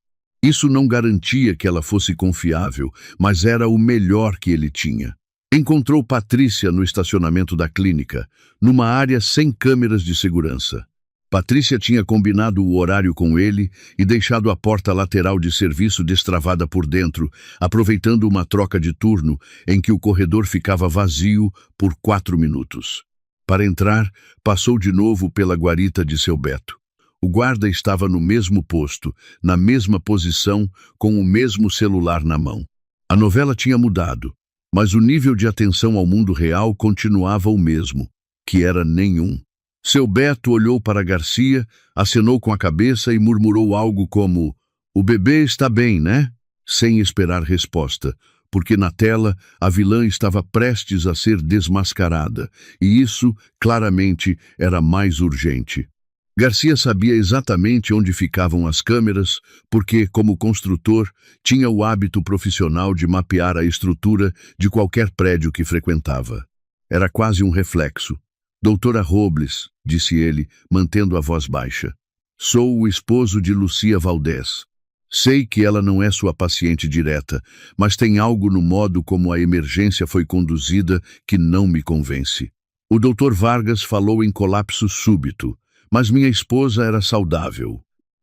Isso não garantia que ela fosse confiável, mas era o melhor que ele tinha. Encontrou Patrícia no estacionamento da clínica, numa área sem câmeras de segurança. Patrícia tinha combinado o horário com ele e deixado a porta lateral de serviço destravada por dentro, aproveitando uma troca de turno em que o corredor ficava vazio por 4 minutos. Para entrar, passou de novo pela guarita de seu Beto. O guarda estava no mesmo posto, na mesma posição, com o mesmo celular na mão. A novela tinha mudado, mas o nível de atenção ao mundo real continuava o mesmo, que era nenhum. Seu Beto olhou para Garcia, acenou com a cabeça e murmurou algo como: "O bebê está bem, né?", sem esperar resposta, porque na tela a vilã estava prestes a ser desmascarada, e isso, claramente, era mais urgente. Garcia sabia exatamente onde ficavam as câmeras, porque, como construtor, tinha o hábito profissional de mapear a estrutura de qualquer prédio que frequentava. Era quase um reflexo. "Doutora Robles", disse ele, mantendo a voz baixa. "Sou o esposo de Lucia Valdez. Sei que ela não é sua paciente direta, mas tem algo no modo como a emergência foi conduzida que não me convence. O Dr. Vargas falou em colapso súbito, mas minha esposa era saudável.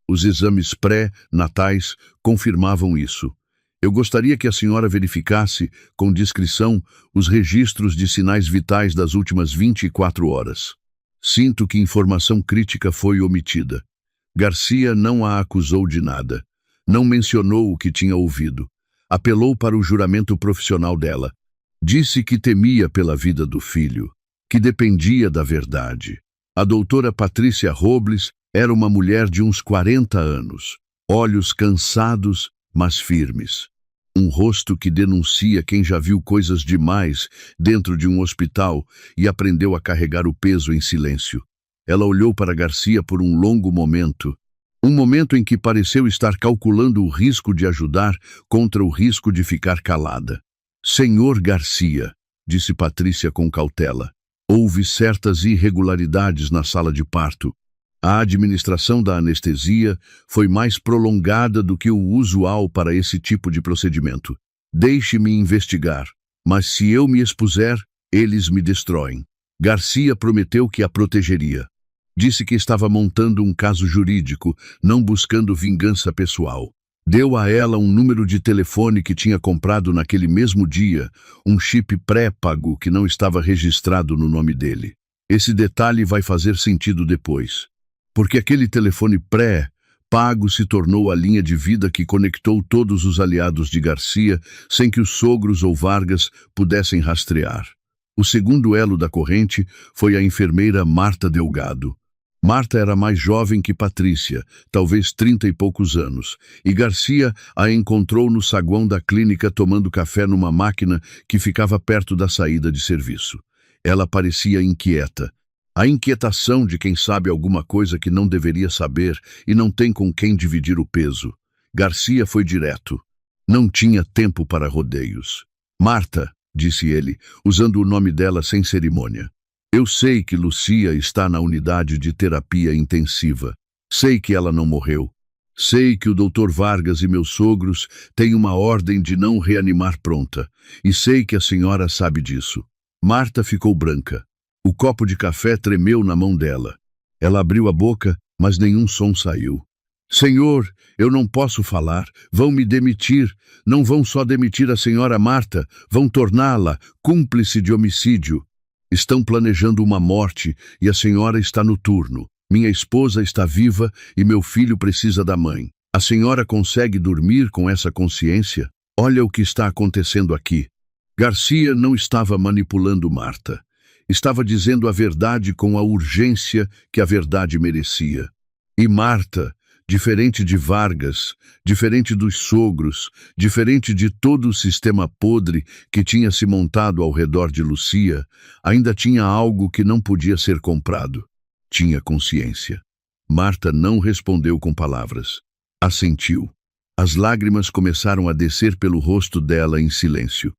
Os exames pré-natais confirmavam isso. Eu gostaria que a senhora verificasse, com discrição, os registros de sinais vitais das últimas 24 horas. Sinto que informação crítica foi omitida." Garcia não a acusou de nada. Não mencionou o que tinha ouvido. Apelou para o juramento profissional dela. Disse que temia pela vida do filho, que dependia da verdade. A doutora Patrícia Robles era uma mulher de uns 40 anos, olhos cansados, mas firmes. Um rosto que denuncia quem já viu coisas demais dentro de um hospital e aprendeu a carregar o peso em silêncio. Ela olhou para Garcia por um longo momento. Um momento em que pareceu estar calculando o risco de ajudar contra o risco de ficar calada. Senhor Garcia, disse Patrícia com cautela, houve certas irregularidades na sala de parto. A administração da anestesia foi mais prolongada do que o usual para esse tipo de procedimento. Deixe-me investigar, mas se eu me expuser, eles me destroem. Garcia prometeu que a protegeria. Disse que estava montando um caso jurídico, não buscando vingança pessoal. Deu a ela um número de telefone que tinha comprado naquele mesmo dia, um chip pré-pago que não estava registrado no nome dele. Esse detalhe vai fazer sentido depois, porque aquele telefone pré-pago se tornou a linha de vida que conectou todos os aliados de Garcia sem que os sogros ou Vargas pudessem rastrear. O segundo elo da corrente foi a enfermeira Marta Delgado. Marta era mais jovem que Patrícia, talvez 30 e poucos anos, e Garcia a encontrou no saguão da clínica tomando café numa máquina que ficava perto da saída de serviço. Ela parecia inquieta. A inquietação de quem sabe alguma coisa que não deveria saber e não tem com quem dividir o peso. Garcia foi direto. Não tinha tempo para rodeios. Marta, disse ele, usando o nome dela sem cerimônia. Eu sei que Lucia está na unidade de terapia intensiva. Sei que ela não morreu. Sei que o Dr. Vargas e meus sogros têm uma ordem de não reanimar pronta. E sei que a senhora sabe disso. Marta ficou branca. O copo de café tremeu na mão dela. Ela abriu a boca, mas nenhum som saiu. Senhor, eu não posso falar. Vão me demitir. Não vão só demitir a senhora Marta, vão torná-la cúmplice de homicídio. Estão planejando uma morte e a senhora está no turno. Minha esposa está viva e meu filho precisa da mãe. A senhora consegue dormir com essa consciência? Olha o que está acontecendo aqui. Garcia não estava manipulando Marta. Estava dizendo a verdade com a urgência que a verdade merecia. E Marta, diferente de Vargas, diferente dos sogros, diferente de todo o sistema podre que tinha se montado ao redor de Lucia, ainda tinha algo que não podia ser comprado. Tinha consciência. Marta não respondeu com palavras. Assentiu. As lágrimas começaram a descer pelo rosto dela em silêncio.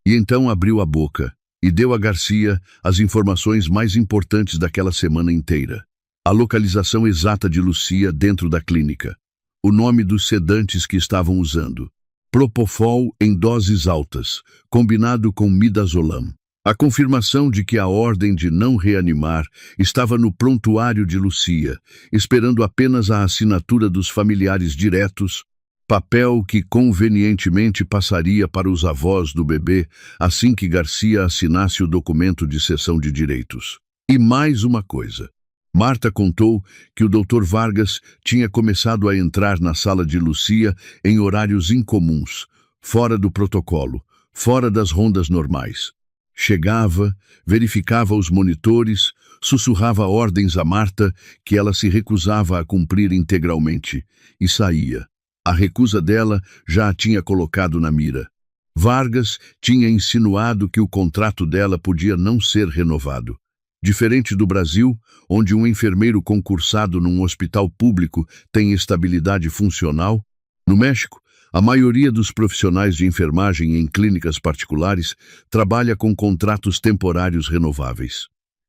E então abriu a boca e deu a Garcia as informações mais importantes daquela semana inteira. A localização exata de Lucia dentro da clínica. O nome dos sedantes que estavam usando. Propofol em doses altas, combinado com midazolam. A confirmação de que a ordem de não reanimar estava no prontuário de Lucia, esperando apenas a assinatura dos familiares diretos, papel que convenientemente passaria para os avós do bebê assim que Garcia assinasse o documento de cessão de direitos. E mais uma coisa. Marta contou que o Dr. Vargas tinha começado a entrar na sala de Lucia em horários incomuns, fora do protocolo, fora das rondas normais. Chegava, verificava os monitores, sussurrava ordens a Marta que ela se recusava a cumprir integralmente, e saía. A recusa dela já a tinha colocado na mira. Vargas tinha insinuado que o contrato dela podia não ser renovado. Diferente do Brasil, onde um enfermeiro concursado num hospital público tem estabilidade funcional, no México, a maioria dos profissionais de enfermagem em clínicas particulares trabalha com contratos temporários renováveis.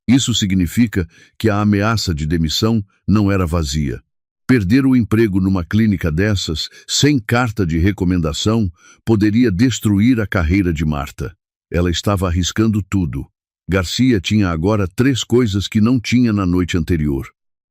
Isso significa que a ameaça de demissão não era vazia. Perder o emprego numa clínica dessas, sem carta de recomendação, poderia destruir a carreira de Marta. Ela estava arriscando tudo. Garcia tinha agora 3 coisas que não tinha na noite anterior.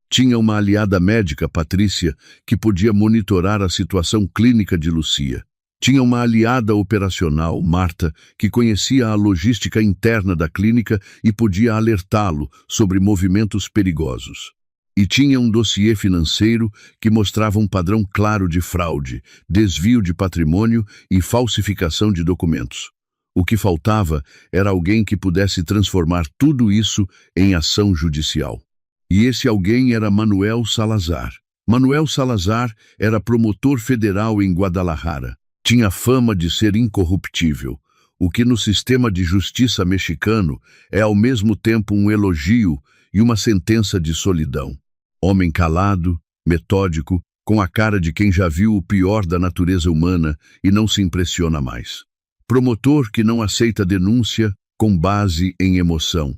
Tinha uma aliada médica, Patrícia, que podia monitorar a situação clínica de Lucia. Tinha uma aliada operacional, Marta, que conhecia a logística interna da clínica e podia alertá-lo sobre movimentos perigosos. E tinha um dossiê financeiro que mostrava um padrão claro de fraude, desvio de patrimônio e falsificação de documentos. O que faltava era alguém que pudesse transformar tudo isso em ação judicial. E esse alguém era Manuel Salazar. Manuel Salazar era promotor federal em Guadalajara. Tinha fama de ser incorruptível, o que no sistema de justiça mexicano é ao mesmo tempo um elogio e uma sentença de solidão. Homem calado, metódico, com a cara de quem já viu o pior da natureza humana e não se impressiona mais. Promotor que não aceita denúncia com base em emoção.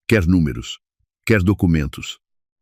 Quer números, quer documentos,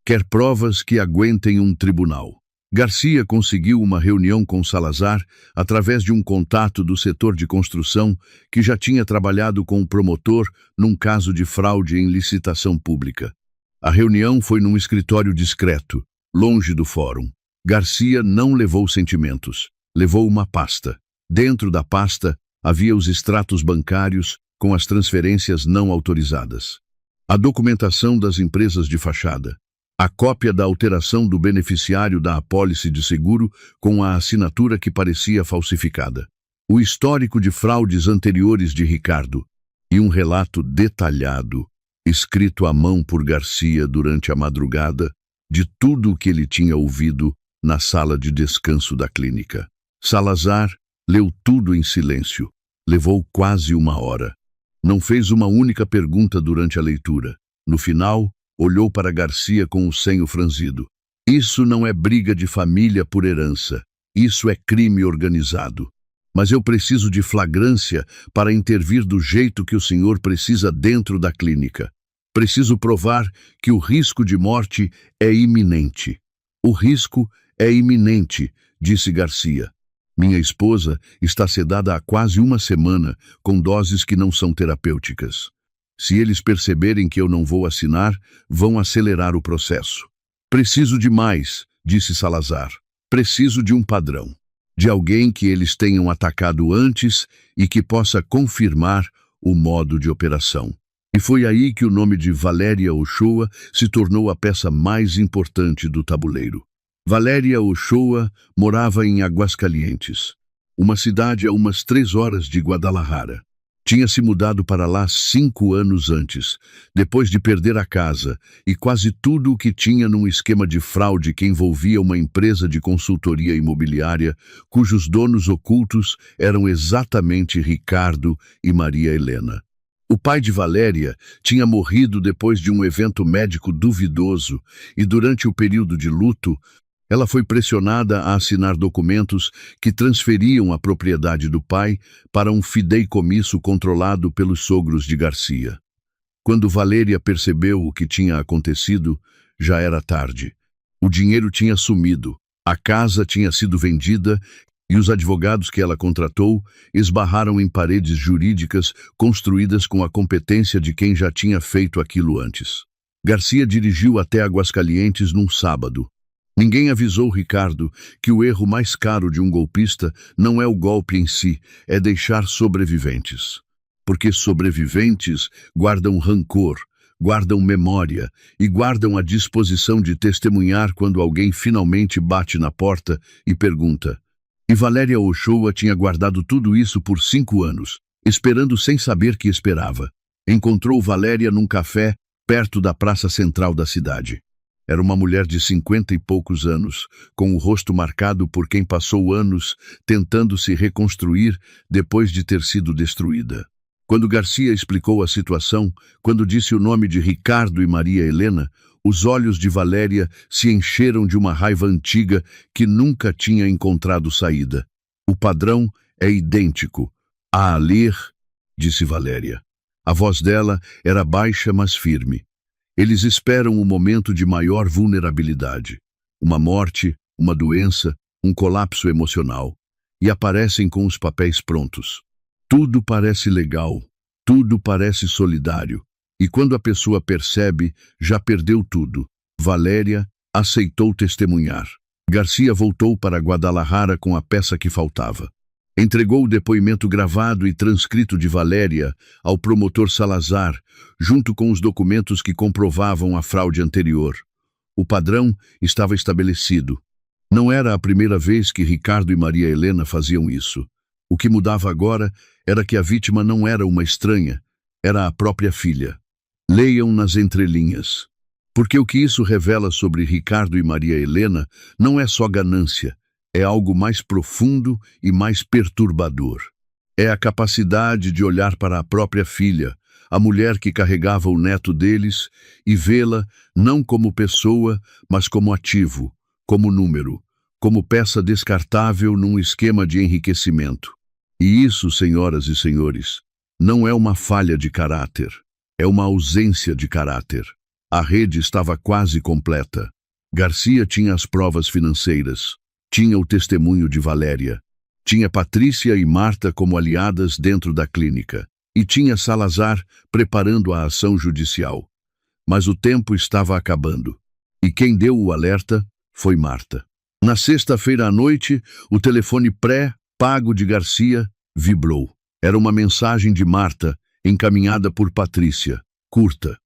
quer provas que aguentem um tribunal. Garcia conseguiu uma reunião com Salazar através de um contato do setor de construção que já tinha trabalhado com o promotor num caso de fraude em licitação pública. A reunião foi num escritório discreto, longe do fórum. Garcia não levou sentimentos, levou uma pasta. Dentro da pasta havia os extratos bancários com as transferências não autorizadas, a documentação das empresas de fachada, a cópia da alteração do beneficiário da apólice de seguro com a assinatura que parecia falsificada, o histórico de fraudes anteriores de Ricardo e um relato detalhado, escrito à mão por Garcia durante a madrugada, de tudo o que ele tinha ouvido na sala de descanso da clínica. Salazar leu tudo em silêncio. Levou quase uma hora. Não fez uma única pergunta durante a leitura. No final, olhou para Garcia com o senho franzido. Isso não é briga de família por herança. Isso é crime organizado. Mas eu preciso de flagrância para intervir do jeito que o senhor precisa dentro da clínica. Preciso provar que o risco de morte é iminente. O risco é iminente, disse Garcia. Minha esposa está sedada há quase uma semana com doses que não são terapêuticas. Se eles perceberem que eu não vou assinar, vão acelerar o processo. Preciso de mais, disse Salazar. Preciso de um padrão. De alguém que eles tenham atacado antes e que possa confirmar o modo de operação. E foi aí que o nome de Valéria Ochoa se tornou a peça mais importante do tabuleiro. Valéria Ochoa morava em Aguascalientes, uma cidade a umas 3 horas de Guadalajara. Tinha se mudado para lá 5 anos antes, depois de perder a casa e quase tudo o que tinha num esquema de fraude que envolvia uma empresa de consultoria imobiliária, cujos donos ocultos eram exatamente Ricardo e Maria Helena. O pai de Valéria tinha morrido depois de um evento médico duvidoso e, durante o período de luto, ela foi pressionada a assinar documentos que transferiam a propriedade do pai para um fideicomisso controlado pelos sogros de Garcia. Quando Valéria percebeu o que tinha acontecido, já era tarde. O dinheiro tinha sumido, a casa tinha sido vendida e os advogados que ela contratou esbarraram em paredes jurídicas construídas com a competência de quem já tinha feito aquilo antes. Garcia dirigiu até Aguascalientes num sábado. Ninguém avisou Ricardo que o erro mais caro de um golpista não é o golpe em si, é deixar sobreviventes. Porque sobreviventes guardam rancor, guardam memória e guardam a disposição de testemunhar quando alguém finalmente bate na porta e pergunta. E Valéria Ochoa tinha guardado tudo isso por 5 anos, esperando sem saber que esperava. Encontrou Valéria num café perto da praça central da cidade. Era uma mulher de 50 e poucos anos, com o rosto marcado por quem passou anos tentando se reconstruir depois de ter sido destruída. Quando Garcia explicou a situação, quando disse o nome de Ricardo e Maria Helena, os olhos de Valéria se encheram de uma raiva antiga que nunca tinha encontrado saída. O padrão é idêntico. A ler, disse Valéria. A voz dela era baixa, mas firme. Eles esperam o momento de maior vulnerabilidade, uma morte, uma doença, um colapso emocional, e aparecem com os papéis prontos. Tudo parece legal, tudo parece solidário, e quando a pessoa percebe, já perdeu tudo. Valéria aceitou testemunhar. Garcia voltou para Guadalajara com a peça que faltava. Entregou o depoimento gravado e transcrito de Valéria ao promotor Salazar, junto com os documentos que comprovavam a fraude anterior. O padrão estava estabelecido. Não era a primeira vez que Ricardo e Maria Helena faziam isso. O que mudava agora era que a vítima não era uma estranha, era a própria filha. Leiam nas entrelinhas. Porque o que isso revela sobre Ricardo e Maria Helena não é só ganância, é algo mais profundo e mais perturbador. É a capacidade de olhar para a própria filha, a mulher que carregava o neto deles, e vê-la não como pessoa, mas como ativo, como número, como peça descartável num esquema de enriquecimento. E isso, senhoras e senhores, não é uma falha de caráter, é uma ausência de caráter. A rede estava quase completa. Garcia tinha as provas financeiras, tinha o testemunho de Valéria, tinha Patrícia e Marta como aliadas dentro da clínica, e tinha Salazar preparando a ação judicial. Mas o tempo estava acabando, e quem deu o alerta foi Marta. Na sexta-feira à noite, o telefone pré-pago de Garcia vibrou. Era uma mensagem de Marta, encaminhada por Patrícia, curta,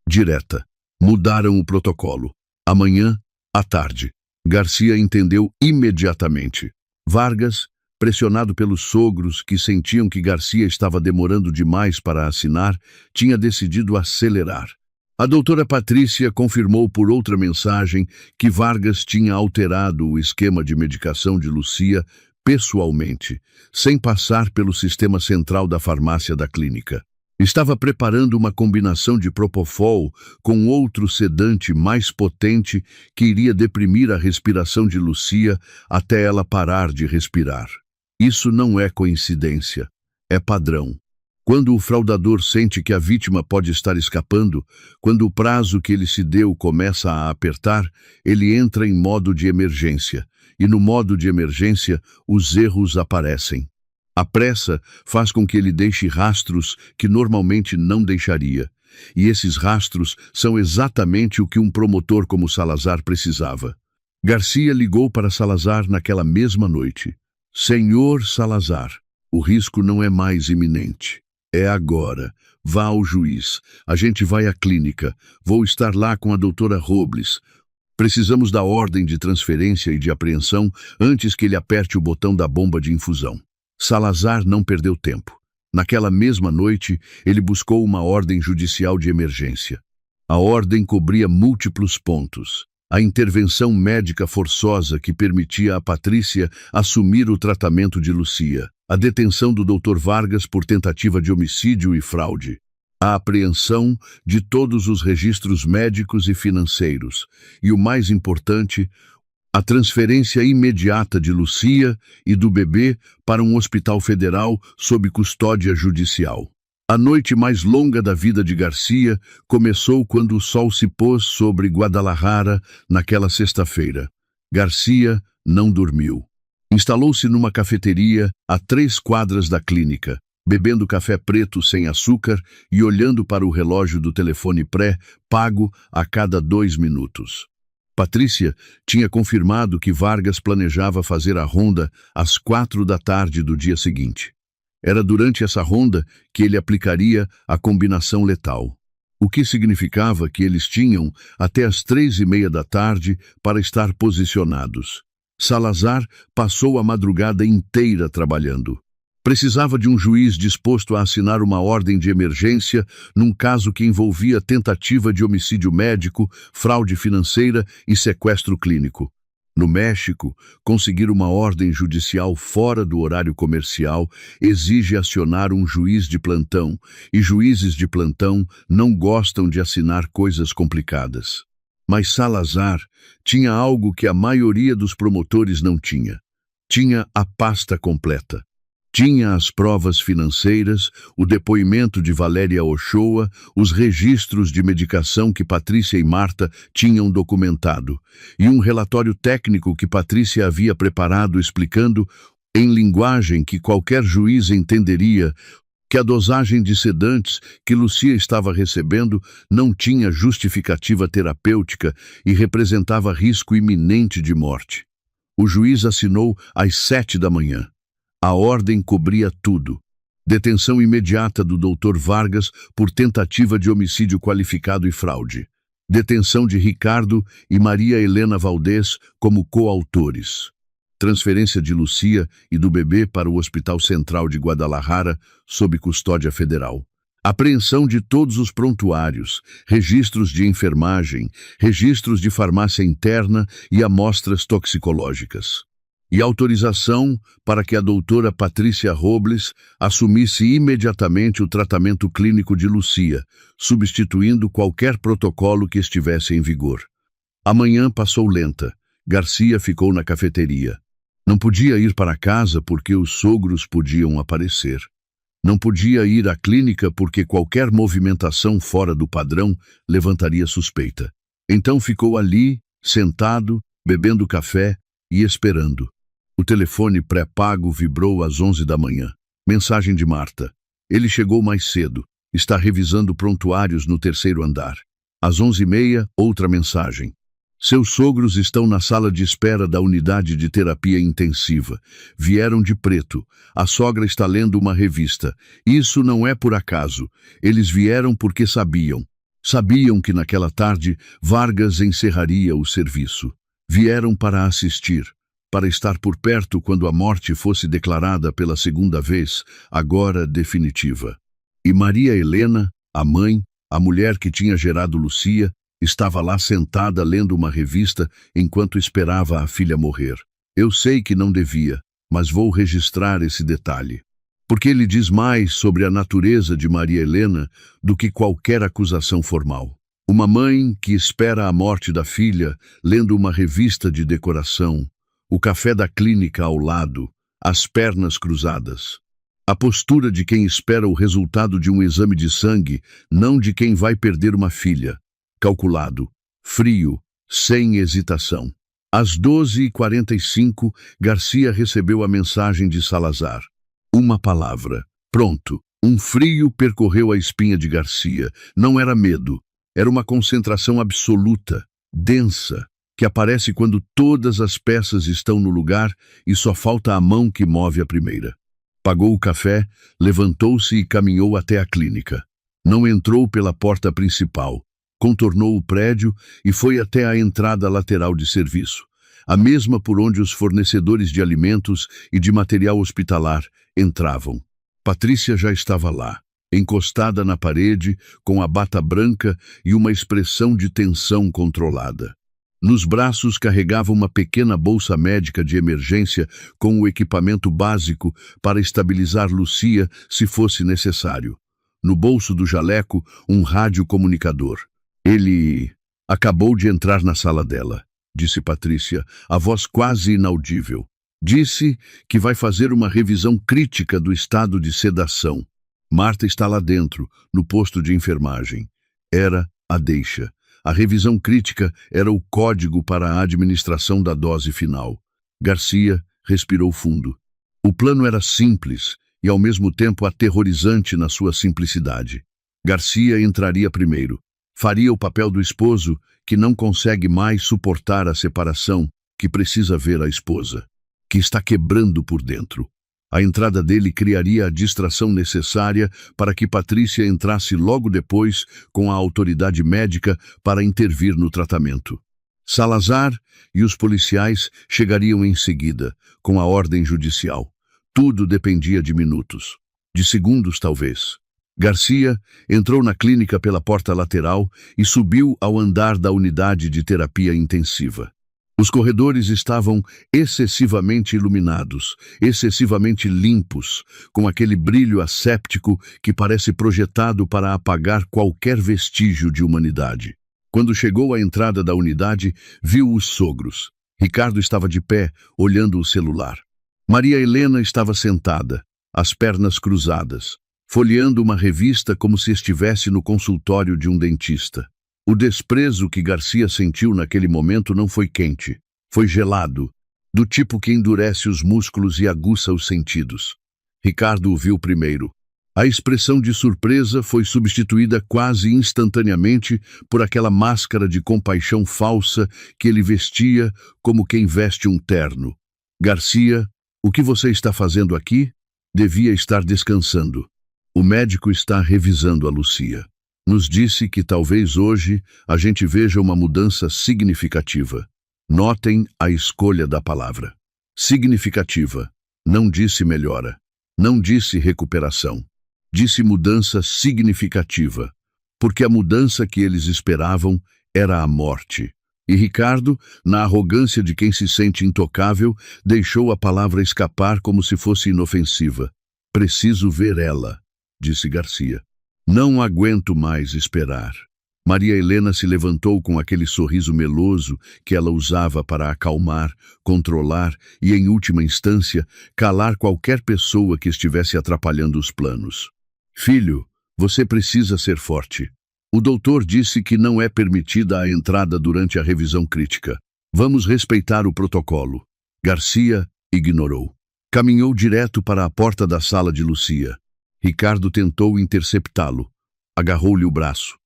direta. Mudaram o protocolo. Amanhã, à tarde. Garcia entendeu imediatamente. Vargas, pressionado pelos sogros que sentiam que Garcia estava demorando demais para assinar, tinha decidido acelerar. A doutora Patrícia confirmou por outra mensagem que Vargas tinha alterado o esquema de medicação de Lucia pessoalmente, sem passar pelo sistema central da farmácia da clínica. Estava preparando uma combinação de Propofol com outro sedante mais potente que iria deprimir a respiração de Lucia até ela parar de respirar. Isso não é coincidência, é padrão. Quando o fraudador sente que a vítima pode estar escapando, quando o prazo que ele se deu começa a apertar, ele entra em modo de emergência. E no modo de emergência, os erros aparecem. A pressa faz com que ele deixe rastros que normalmente não deixaria. E esses rastros são exatamente o que um promotor como Salazar precisava. Garcia ligou para Salazar naquela mesma noite. Senhor Salazar, o risco não é mais iminente. É agora. Vá ao juiz. A gente vai à clínica. Vou estar lá com a doutora Robles. Precisamos da ordem de transferência e de apreensão antes que ele aperte o botão da bomba de infusão. Salazar não perdeu tempo. Naquela mesma noite, ele buscou uma ordem judicial de emergência. A ordem cobria múltiplos pontos. A intervenção médica forçosa que permitia a Patrícia assumir o tratamento de Lucia. A detenção do Dr. Vargas por tentativa de homicídio e fraude. A apreensão de todos os registros médicos e financeiros. E o mais importante, a transferência imediata de Lucia e do bebê para um hospital federal sob custódia judicial. A noite mais longa da vida de Garcia começou quando o sol se pôs sobre Guadalajara naquela sexta-feira. Garcia não dormiu. Instalou-se numa cafeteria a 3 quadras da clínica, bebendo café preto sem açúcar e olhando para o relógio do telefone pré-pago a cada 2 minutos. Patrícia tinha confirmado que Vargas planejava fazer a ronda às 4 da tarde do dia seguinte. Era durante essa ronda que ele aplicaria a combinação letal, o que significava que eles tinham até as 3:30 da tarde para estar posicionados. Salazar passou a madrugada inteira trabalhando. Precisava de um juiz disposto a assinar uma ordem de emergência num caso que envolvia tentativa de homicídio médico, fraude financeira e sequestro clínico. No México, conseguir uma ordem judicial fora do horário comercial exige acionar um juiz de plantão, e juízes de plantão não gostam de assinar coisas complicadas. Mas Salazar tinha algo que a maioria dos promotores não tinha. Tinha a pasta completa. Tinha as provas financeiras, o depoimento de Valéria Ochoa, os registros de medicação que Patrícia e Marta tinham documentado, e um relatório técnico que Patrícia havia preparado explicando, em linguagem que qualquer juiz entenderia, que a dosagem de sedantes que Lucia estava recebendo não tinha justificativa terapêutica e representava risco iminente de morte. O juiz assinou às 7 da manhã. A ordem cobria tudo. Detenção imediata do Dr. Vargas por tentativa de homicídio qualificado e fraude. Detenção de Ricardo e Maria Helena Valdez como coautores. Transferência de Lucia e do bebê para o Hospital Central de Guadalajara sob custódia federal. Apreensão de todos os prontuários, registros de enfermagem, registros de farmácia interna e amostras toxicológicas. E autorização para que a doutora Patrícia Robles assumisse imediatamente o tratamento clínico de Lucia, substituindo qualquer protocolo que estivesse em vigor. A manhã passou lenta. Garcia ficou na cafeteria. Não podia ir para casa porque os sogros podiam aparecer. Não podia ir à clínica porque qualquer movimentação fora do padrão levantaria suspeita. Então ficou ali, sentado, bebendo café e esperando. O telefone pré-pago vibrou às 11 da manhã. Mensagem de Marta. Ele chegou mais cedo. Está revisando prontuários no terceiro andar. Às 11h30, outra mensagem. Seus sogros estão na sala de espera da unidade de terapia intensiva. Vieram de preto. A sogra está lendo uma revista. Isso não é por acaso. Eles vieram porque sabiam. Sabiam que naquela tarde Vargas encerraria o serviço. Vieram para assistir, para estar por perto quando a morte fosse declarada pela segunda vez, agora definitiva. E Maria Helena, a mãe, a mulher que tinha gerado Lucia, estava lá sentada lendo uma revista enquanto esperava a filha morrer. Eu sei que não devia, mas vou registrar esse detalhe. Porque ele diz mais sobre a natureza de Maria Helena do que qualquer acusação formal. Uma mãe que espera a morte da filha, lendo uma revista de decoração, o café da clínica ao lado, as pernas cruzadas. A postura de quem espera o resultado de um exame de sangue, não de quem vai perder uma filha. Calculado, frio, sem hesitação. Às 12h45, Garcia recebeu a mensagem de Salazar. Uma palavra. Pronto. Um frio percorreu a espinha de Garcia. Não era medo. Era uma concentração absoluta, densa, que aparece quando todas as peças estão no lugar e só falta a mão que move a primeira. Pagou o café, levantou-se e caminhou até a clínica. Não entrou pela porta principal. Contornou o prédio e foi até a entrada lateral de serviço, a mesma por onde os fornecedores de alimentos e de material hospitalar entravam. Patrícia já estava lá, encostada na parede, com a bata branca e uma expressão de tensão controlada. Nos braços carregava uma pequena bolsa médica de emergência com o equipamento básico para estabilizar Lucia se fosse necessário. No bolso do jaleco, um radiocomunicador. Ele acabou de entrar na sala dela, disse Patrícia, a voz quase inaudível. Disse que vai fazer uma revisão crítica do estado de sedação. Marta está lá dentro, no posto de enfermagem. Era a deixa. A revisão crítica era o código para a administração da dose final. Garcia respirou fundo. O plano era simples e ao mesmo tempo aterrorizante na sua simplicidade. Garcia entraria primeiro. Faria o papel do esposo que não consegue mais suportar a separação, que precisa ver a esposa, que está quebrando por dentro. A entrada dele criaria a distração necessária para que Patrícia entrasse logo depois com a autoridade médica para intervir no tratamento. Salazar e os policiais chegariam em seguida, com a ordem judicial. Tudo dependia de minutos, de segundos talvez. Garcia entrou na clínica pela porta lateral e subiu ao andar da unidade de terapia intensiva. Os corredores estavam excessivamente iluminados, excessivamente limpos, com aquele brilho asséptico que parece projetado para apagar qualquer vestígio de humanidade. Quando chegou à entrada da unidade, viu os sogros. Ricardo estava de pé, olhando o celular. Maria Helena estava sentada, as pernas cruzadas, folheando uma revista como se estivesse no consultório de um dentista. O desprezo que Garcia sentiu naquele momento não foi quente, foi gelado, do tipo que endurece os músculos e aguça os sentidos. Ricardo o viu primeiro. A expressão de surpresa foi substituída quase instantaneamente por aquela máscara de compaixão falsa que ele vestia como quem veste um terno. Garcia, o que você está fazendo aqui? Devia estar descansando. O médico está revisando a Lucia. Nos disse que talvez hoje a gente veja uma mudança significativa. Notem a escolha da palavra. Significativa. Não disse melhora. Não disse recuperação. Disse mudança significativa. Porque a mudança que eles esperavam era a morte. E Ricardo, na arrogância de quem se sente intocável, deixou a palavra escapar como se fosse inofensiva. Preciso ver ela, disse Garcia. Não aguento mais esperar. Maria Helena se levantou com aquele sorriso meloso que ela usava para acalmar, controlar e, em última instância, calar qualquer pessoa que estivesse atrapalhando os planos. Filho, você precisa ser forte. O doutor disse que não é permitida a entrada durante a revisão crítica. Vamos respeitar o protocolo. Garcia ignorou. Caminhou direto para a porta da sala de Lucia. Ricardo tentou interceptá-lo. Agarrou-lhe o braço.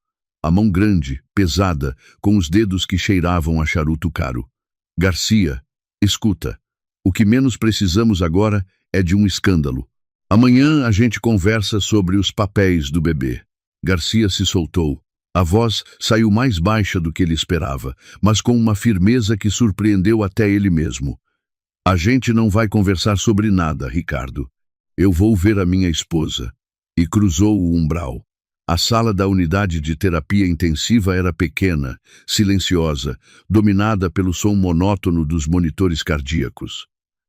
A mão grande, pesada, com os dedos que cheiravam a charuto caro. Garcia, escuta. O que menos precisamos agora é de um escândalo. Amanhã a gente conversa sobre os papéis do bebê. Garcia se soltou. A voz saiu mais baixa do que ele esperava, mas com uma firmeza que surpreendeu até ele mesmo. A gente não vai conversar sobre nada, Ricardo. Eu vou ver a minha esposa. E cruzou o umbral. A sala da unidade de terapia intensiva era pequena, silenciosa, dominada pelo som monótono dos monitores cardíacos.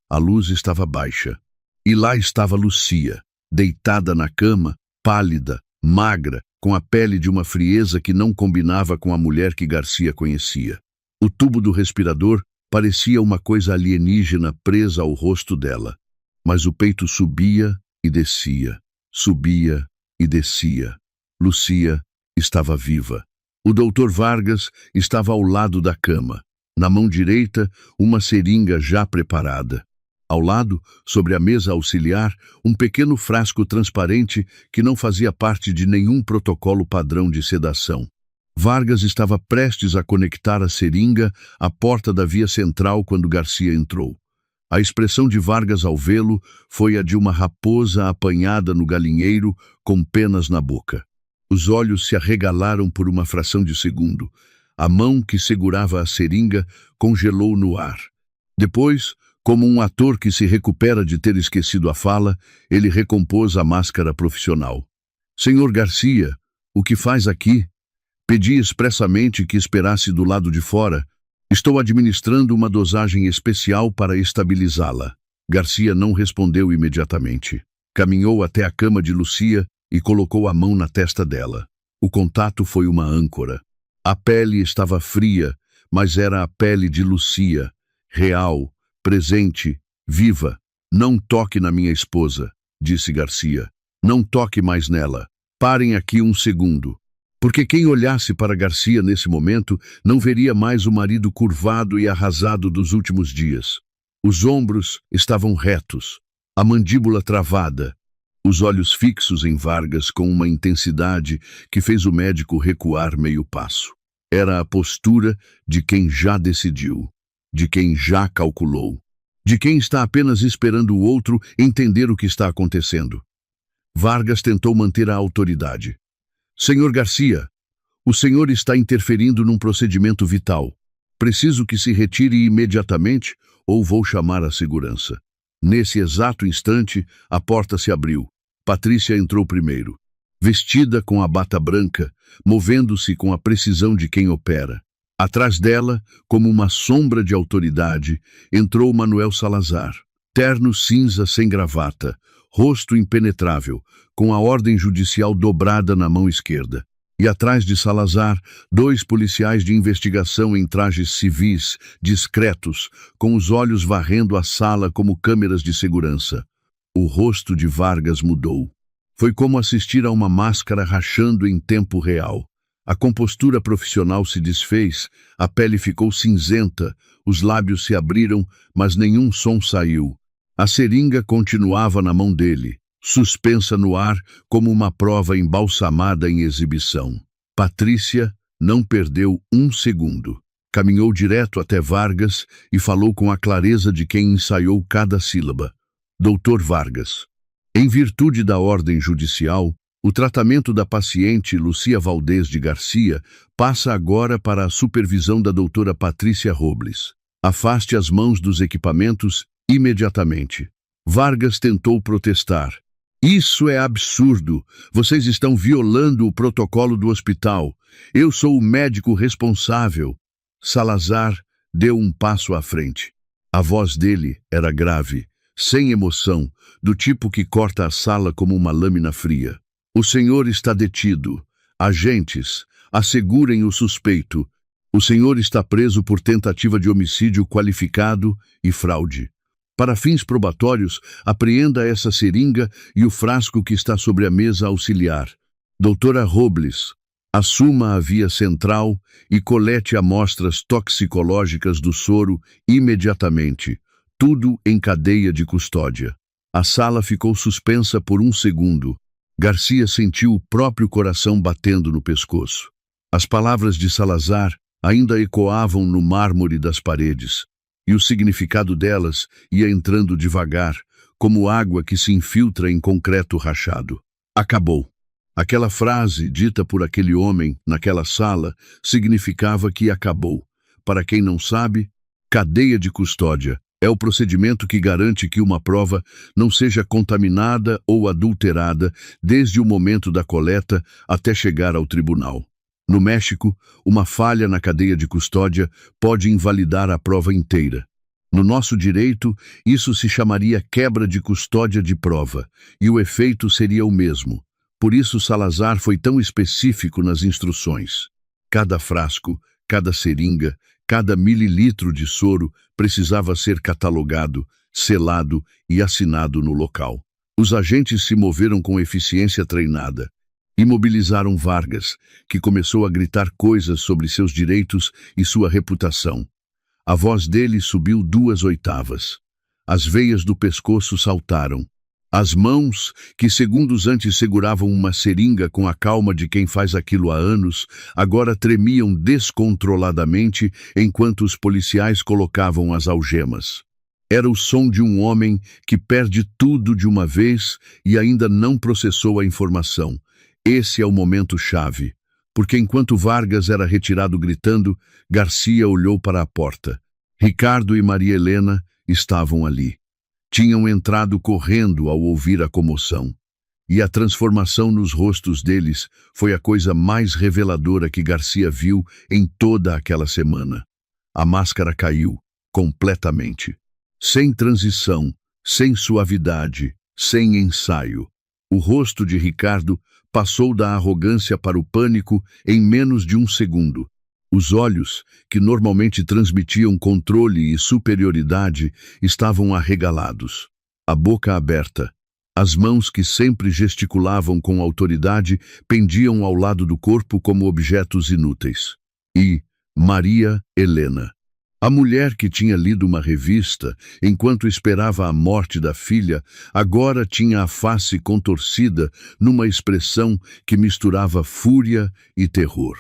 A luz estava baixa. E lá estava Lucia, deitada na cama, pálida, magra, com a pele de uma frieza que não combinava com a mulher que Garcia conhecia. O tubo do respirador parecia uma coisa alienígena presa ao rosto dela. Mas o peito subia e descia, subia e descia. Lucia estava viva. O doutor Vargas estava ao lado da cama. Na mão direita, uma seringa já preparada. Ao lado, sobre a mesa auxiliar, um pequeno frasco transparente que não fazia parte de nenhum protocolo padrão de sedação. Vargas estava prestes a conectar a seringa à porta da via central quando Garcia entrou. A expressão de Vargas ao vê-lo foi a de uma raposa apanhada no galinheiro com penas na boca. Os olhos se arregalaram por uma fração de segundo. A mão que segurava a seringa congelou no ar. Depois, como um ator que se recupera de ter esquecido a fala, ele recompôs a máscara profissional. Senhor Garcia, o que faz aqui? Pedi expressamente que esperasse do lado de fora. Estou administrando uma dosagem especial para estabilizá-la. Garcia não respondeu imediatamente. Caminhou até a cama de Lucia e colocou a mão na testa dela. O contato foi uma âncora. A pele estava fria, mas era a pele de Lucia, real, presente, viva. Não toque na minha esposa, disse Garcia. Não toque mais nela. Parem aqui um segundo. Porque quem olhasse para Garcia nesse momento não veria mais o marido curvado e arrasado dos últimos dias. Os ombros estavam retos, a mandíbula travada, os olhos fixos em Vargas com uma intensidade que fez o médico recuar meio passo. Era a postura de quem já decidiu, de quem já calculou, de quem está apenas esperando o outro entender o que está acontecendo. Vargas tentou manter a autoridade. Senhor Garcia, o senhor está interferindo num procedimento vital. Preciso que se retire imediatamente ou vou chamar a segurança. Nesse exato instante, a porta se abriu. Patrícia entrou primeiro, vestida com a bata branca, movendo-se com a precisão de quem opera. Atrás dela, como uma sombra de autoridade, entrou Manuel Salazar, terno cinza sem gravata, rosto impenetrável, com a ordem judicial dobrada na mão esquerda. E atrás de Salazar, 2 policiais de investigação em trajes civis, discretos, com os olhos varrendo a sala como câmeras de segurança. O rosto de Vargas mudou. Foi como assistir a uma máscara rachando em tempo real. A compostura profissional se desfez, a pele ficou cinzenta, os lábios se abriram, mas nenhum som saiu. A seringa continuava na mão dele, suspensa no ar como uma prova embalsamada em exibição. Patrícia não perdeu um segundo. Caminhou direto até Vargas e falou com a clareza de quem ensaiou cada sílaba. Doutor Vargas, em virtude da ordem judicial, o tratamento da paciente Lucia Valdez de Garcia passa agora para a supervisão da doutora Patrícia Robles. Afaste as mãos dos equipamentos imediatamente. Vargas tentou protestar. Isso é absurdo. Vocês estão violando o protocolo do hospital. Eu sou o médico responsável. Salazar deu um passo à frente. A voz dele era grave, sem emoção, do tipo que corta a sala como uma lâmina fria. O senhor está detido. Agentes, Assegurem o suspeito. O senhor está preso por tentativa de homicídio qualificado e fraude. Para fins probatórios, apreenda essa seringa e o frasco que está sobre a mesa auxiliar. Doutora Robles, assuma a via central e colete amostras toxicológicas do soro imediatamente. Tudo em cadeia de custódia. A sala ficou suspensa por um segundo. Garcia sentiu o próprio coração batendo no pescoço. As palavras de Salazar ainda ecoavam no mármore das paredes, e o significado delas ia entrando devagar, como água que se infiltra em concreto rachado. Acabou. Aquela frase, dita por aquele homem naquela sala, significava que acabou. Para quem não sabe, cadeia de custódia é o procedimento que garante que uma prova não seja contaminada ou adulterada desde o momento da coleta até chegar ao tribunal. No México, uma falha na cadeia de custódia pode invalidar a prova inteira. No nosso direito, isso se chamaria quebra de custódia de prova, e o efeito seria o mesmo. Por isso Salazar foi tão específico nas instruções. Cada frasco, cada seringa, cada mililitro de soro precisava ser catalogado, selado e assinado no local. Os agentes se moveram com eficiência treinada. Imobilizaram Vargas, que começou a gritar coisas sobre seus direitos e sua reputação. A voz dele subiu 2 oitavas. As veias do pescoço saltaram. As mãos, que segundos antes seguravam uma seringa com a calma de quem faz aquilo há anos, agora tremiam descontroladamente enquanto os policiais colocavam as algemas. Era o som de um homem que perde tudo de uma vez e ainda não processou a informação. Esse é o momento-chave, porque enquanto Vargas era retirado gritando, Garcia olhou para a porta. Ricardo e Maria Helena estavam ali. Tinham entrado correndo ao ouvir a comoção. E a transformação nos rostos deles foi a coisa mais reveladora que Garcia viu em toda aquela semana. A máscara caiu, completamente. Sem transição, sem suavidade, sem ensaio. O rosto de Ricardo passou da arrogância para o pânico em menos de um segundo. Os olhos, que normalmente transmitiam controle e superioridade, estavam arregalados. A boca aberta. As mãos que sempre gesticulavam com autoridade pendiam ao lado do corpo como objetos inúteis. E Maria Helena. A mulher que tinha lido uma revista enquanto esperava a morte da filha, agora tinha a face contorcida numa expressão que misturava fúria e terror.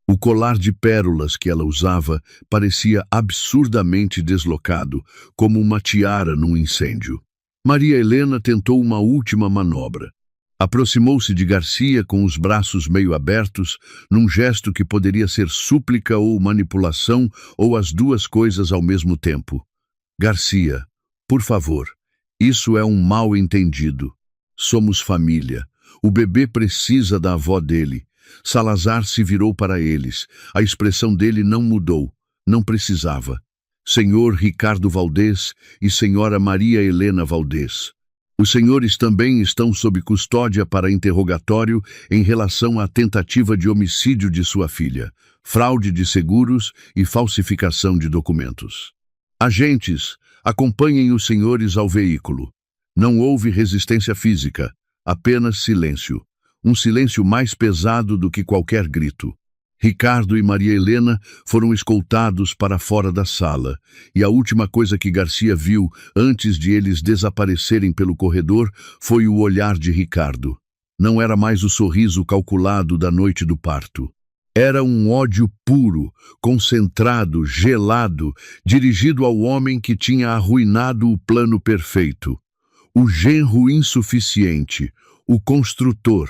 O colar de pérolas que ela usava parecia absurdamente deslocado, como uma tiara num incêndio. Maria Helena tentou uma última manobra. Aproximou-se de Garcia com os braços meio abertos, num gesto que poderia ser súplica ou manipulação, ou as duas coisas ao mesmo tempo. Garcia, por favor, isso é um mal-entendido. Somos família. O bebê precisa da avó dele. Salazar se virou para eles. A expressão dele não mudou. Não precisava. Senhor Ricardo Valdez e Senhora Maria Helena Valdez. Os senhores também estão sob custódia para interrogatório em relação à tentativa de homicídio de sua filha, fraude de seguros e falsificação de documentos. Agentes, acompanhem os senhores ao veículo. Não houve resistência física, apenas silêncio. Um silêncio mais pesado do que qualquer grito. Ricardo e Maria Helena foram escoltados para fora da sala, e a última coisa que Garcia viu antes de eles desaparecerem pelo corredor foi o olhar de Ricardo. Não era mais o sorriso calculado da noite do parto. Era um ódio puro, concentrado, gelado, dirigido ao homem que tinha arruinado o plano perfeito. O genro insuficiente, o construtor,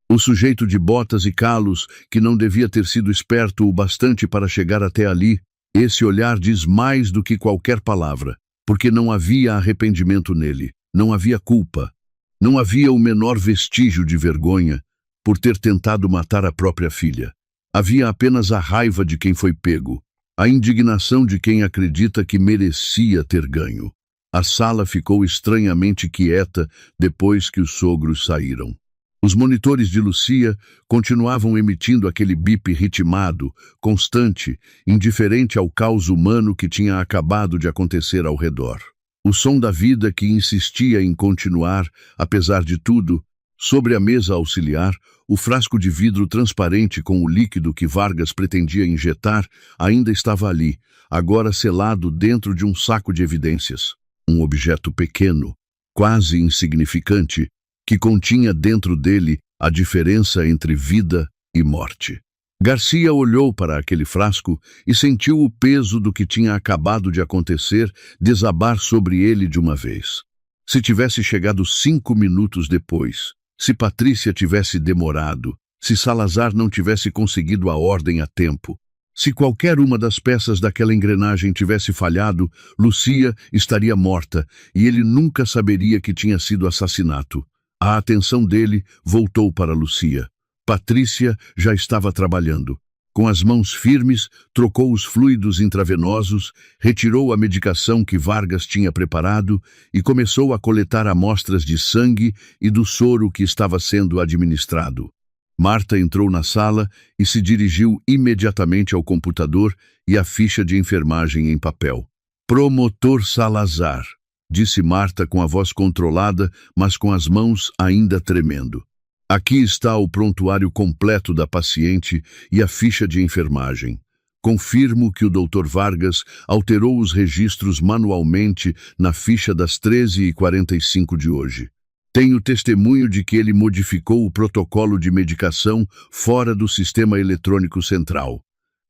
o sujeito de botas e calos que não devia ter sido esperto o bastante para chegar até ali. Esse olhar diz mais do que qualquer palavra, porque não havia arrependimento nele, não havia culpa, não havia o menor vestígio de vergonha por ter tentado matar a própria filha. Havia apenas a raiva de quem foi pego, a indignação de quem acredita que merecia ter ganho. A sala ficou estranhamente quieta depois que os sogros saíram. Os monitores de Lucia continuavam emitindo aquele bip ritmado, constante, indiferente ao caos humano que tinha acabado de acontecer ao redor. O som da vida que insistia em continuar, apesar de tudo. Sobre a mesa auxiliar, o frasco de vidro transparente com o líquido que Vargas pretendia injetar ainda estava ali, agora selado dentro de um saco de evidências. Um objeto pequeno, quase insignificante, que continha dentro dele a diferença entre vida e morte. Garcia olhou para aquele frasco e sentiu o peso do que tinha acabado de acontecer desabar sobre ele de uma vez. Se tivesse chegado 5 minutos depois, se Patrícia tivesse demorado, se Salazar não tivesse conseguido a ordem a tempo, se qualquer uma das peças daquela engrenagem tivesse falhado, Lucia estaria morta e ele nunca saberia que tinha sido assassinato. A atenção dele voltou para Lucia. Patrícia já estava trabalhando. Com as mãos firmes, trocou os fluidos intravenosos, retirou a medicação que Vargas tinha preparado e começou a coletar amostras de sangue e do soro que estava sendo administrado. Marta entrou na sala e se dirigiu imediatamente ao computador e à ficha de enfermagem em papel. "Promotor Salazar", disse Marta com a voz controlada, mas com as mãos ainda tremendo. "Aqui está o prontuário completo da paciente e a ficha de enfermagem. Confirmo que o Dr. Vargas alterou os registros manualmente na ficha das 13h45 de hoje. Tenho testemunho de que ele modificou o protocolo de medicação fora do sistema eletrônico central.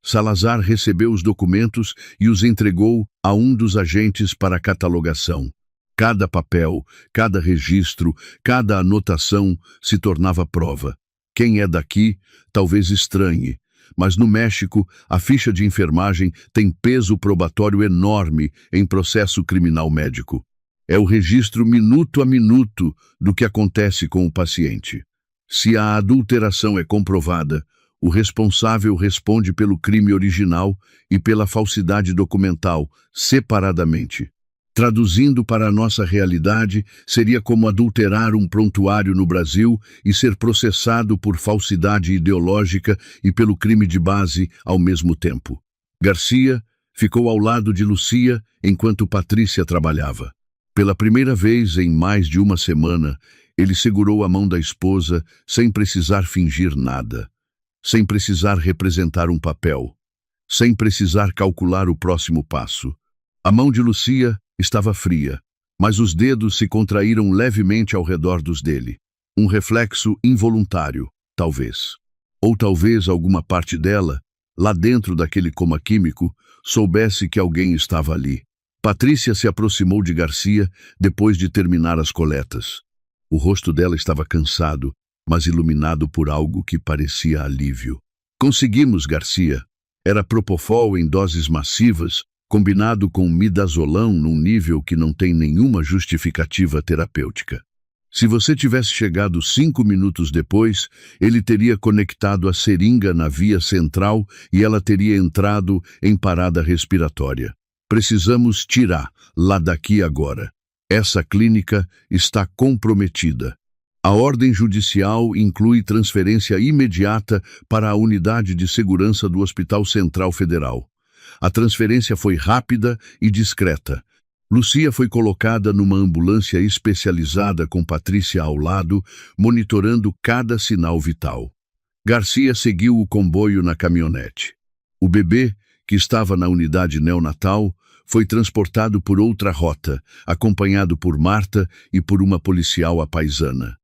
Salazar recebeu os documentos e os entregou a um dos agentes para catalogação. Cada papel, cada registro, cada anotação se tornava prova. Quem é daqui talvez estranhe, mas no México a ficha de enfermagem tem peso probatório enorme em processo criminal médico. É o registro minuto a minuto do que acontece com o paciente. Se a adulteração é comprovada, o responsável responde pelo crime original e pela falsidade documental, separadamente. Traduzindo para a nossa realidade, seria como adulterar um prontuário no Brasil e ser processado por falsidade ideológica e pelo crime de base ao mesmo tempo. Garcia ficou ao lado de Lucia enquanto Patrícia trabalhava. Pela primeira vez em mais de uma semana, ele segurou a mão da esposa sem precisar fingir nada, sem precisar representar um papel, sem precisar calcular o próximo passo. A mão de Lucia estava fria, mas os dedos se contraíram levemente ao redor dos dele. Um reflexo involuntário, talvez. Ou talvez alguma parte dela, lá dentro daquele coma químico, soubesse que alguém estava ali. Patrícia se aproximou de Garcia depois de terminar as coletas. O rosto dela estava cansado, mas iluminado por algo que parecia alívio. "Conseguimos, Garcia. Era propofol em doses massivas, combinado com midazolam num nível que não tem nenhuma justificativa terapêutica. Se você tivesse chegado 5 minutos depois, ele teria conectado a seringa na via central e ela teria entrado em parada respiratória. Precisamos tirá-la daqui agora. Essa clínica está comprometida. A ordem judicial inclui transferência imediata para a unidade de segurança do Hospital Central Federal. A transferência foi rápida e discreta. Lucia foi colocada numa ambulância especializada com Patrícia ao lado, monitorando cada sinal vital. Garcia seguiu o comboio na caminhonete. O bebê, que estava na unidade neonatal, foi transportado por outra rota, acompanhado por Marta e por uma policial apaisana.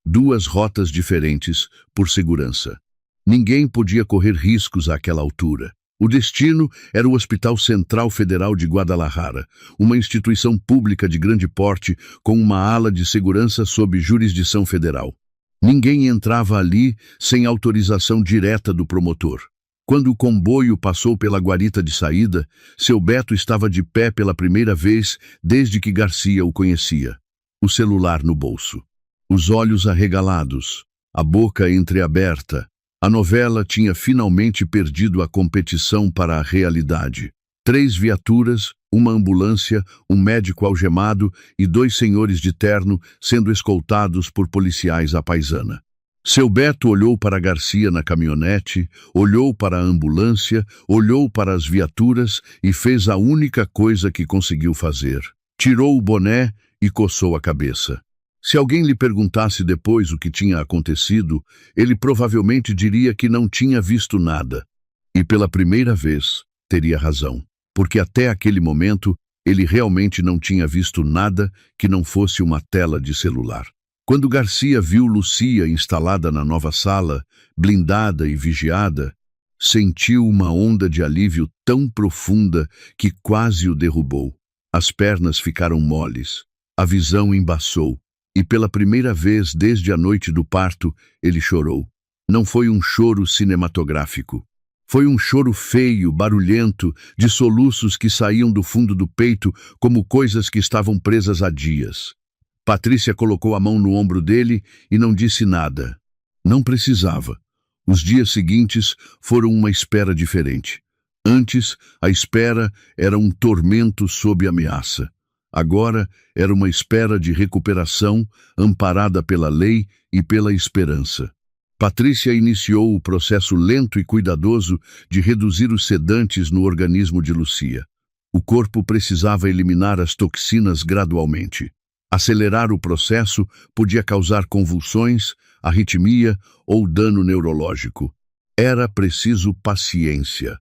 2 rotas diferentes, por segurança. Ninguém podia correr riscos àquela altura. O destino era o Hospital Central Federal de Guadalajara, uma instituição pública de grande porte com uma ala de segurança sob jurisdição federal. Ninguém entrava ali sem autorização direta do promotor. Quando o comboio passou pela guarita de saída, seu Beto estava de pé pela primeira vez desde que Garcia o conhecia. O celular no bolso. Os olhos arregalados, a boca entreaberta. A novela tinha finalmente perdido a competição para a realidade. 3 viaturas, uma ambulância, um médico algemado e 2 senhores de terno sendo escoltados por policiais à paisana. Seu Beto olhou para Garcia na caminhonete, olhou para a ambulância, olhou para as viaturas e fez a única coisa que conseguiu fazer. Tirou o boné e coçou a cabeça. Se alguém lhe perguntasse depois o que tinha acontecido, ele provavelmente diria que não tinha visto nada. E pela primeira vez, teria razão, porque até aquele momento ele realmente não tinha visto nada que não fosse uma tela de celular. Quando Garcia viu Lucia instalada na nova sala, blindada e vigiada, sentiu uma onda de alívio tão profunda que quase o derrubou. As pernas ficaram moles, a visão embaçou, e pela primeira vez desde a noite do parto, ele chorou. Não foi um choro cinematográfico. Foi um choro feio, barulhento, de soluços que saíam do fundo do peito como coisas que estavam presas há dias. Patrícia colocou a mão no ombro dele e não disse nada. Não precisava. Os dias seguintes foram uma espera diferente. Antes, a espera era um tormento sob ameaça. Agora, era uma espera de recuperação, amparada pela lei e pela esperança. Patrícia iniciou o processo lento e cuidadoso de reduzir os sedantes no organismo de Lucia. O corpo precisava eliminar as toxinas gradualmente. Acelerar o processo podia causar convulsões, arritmia ou dano neurológico. Era preciso paciência.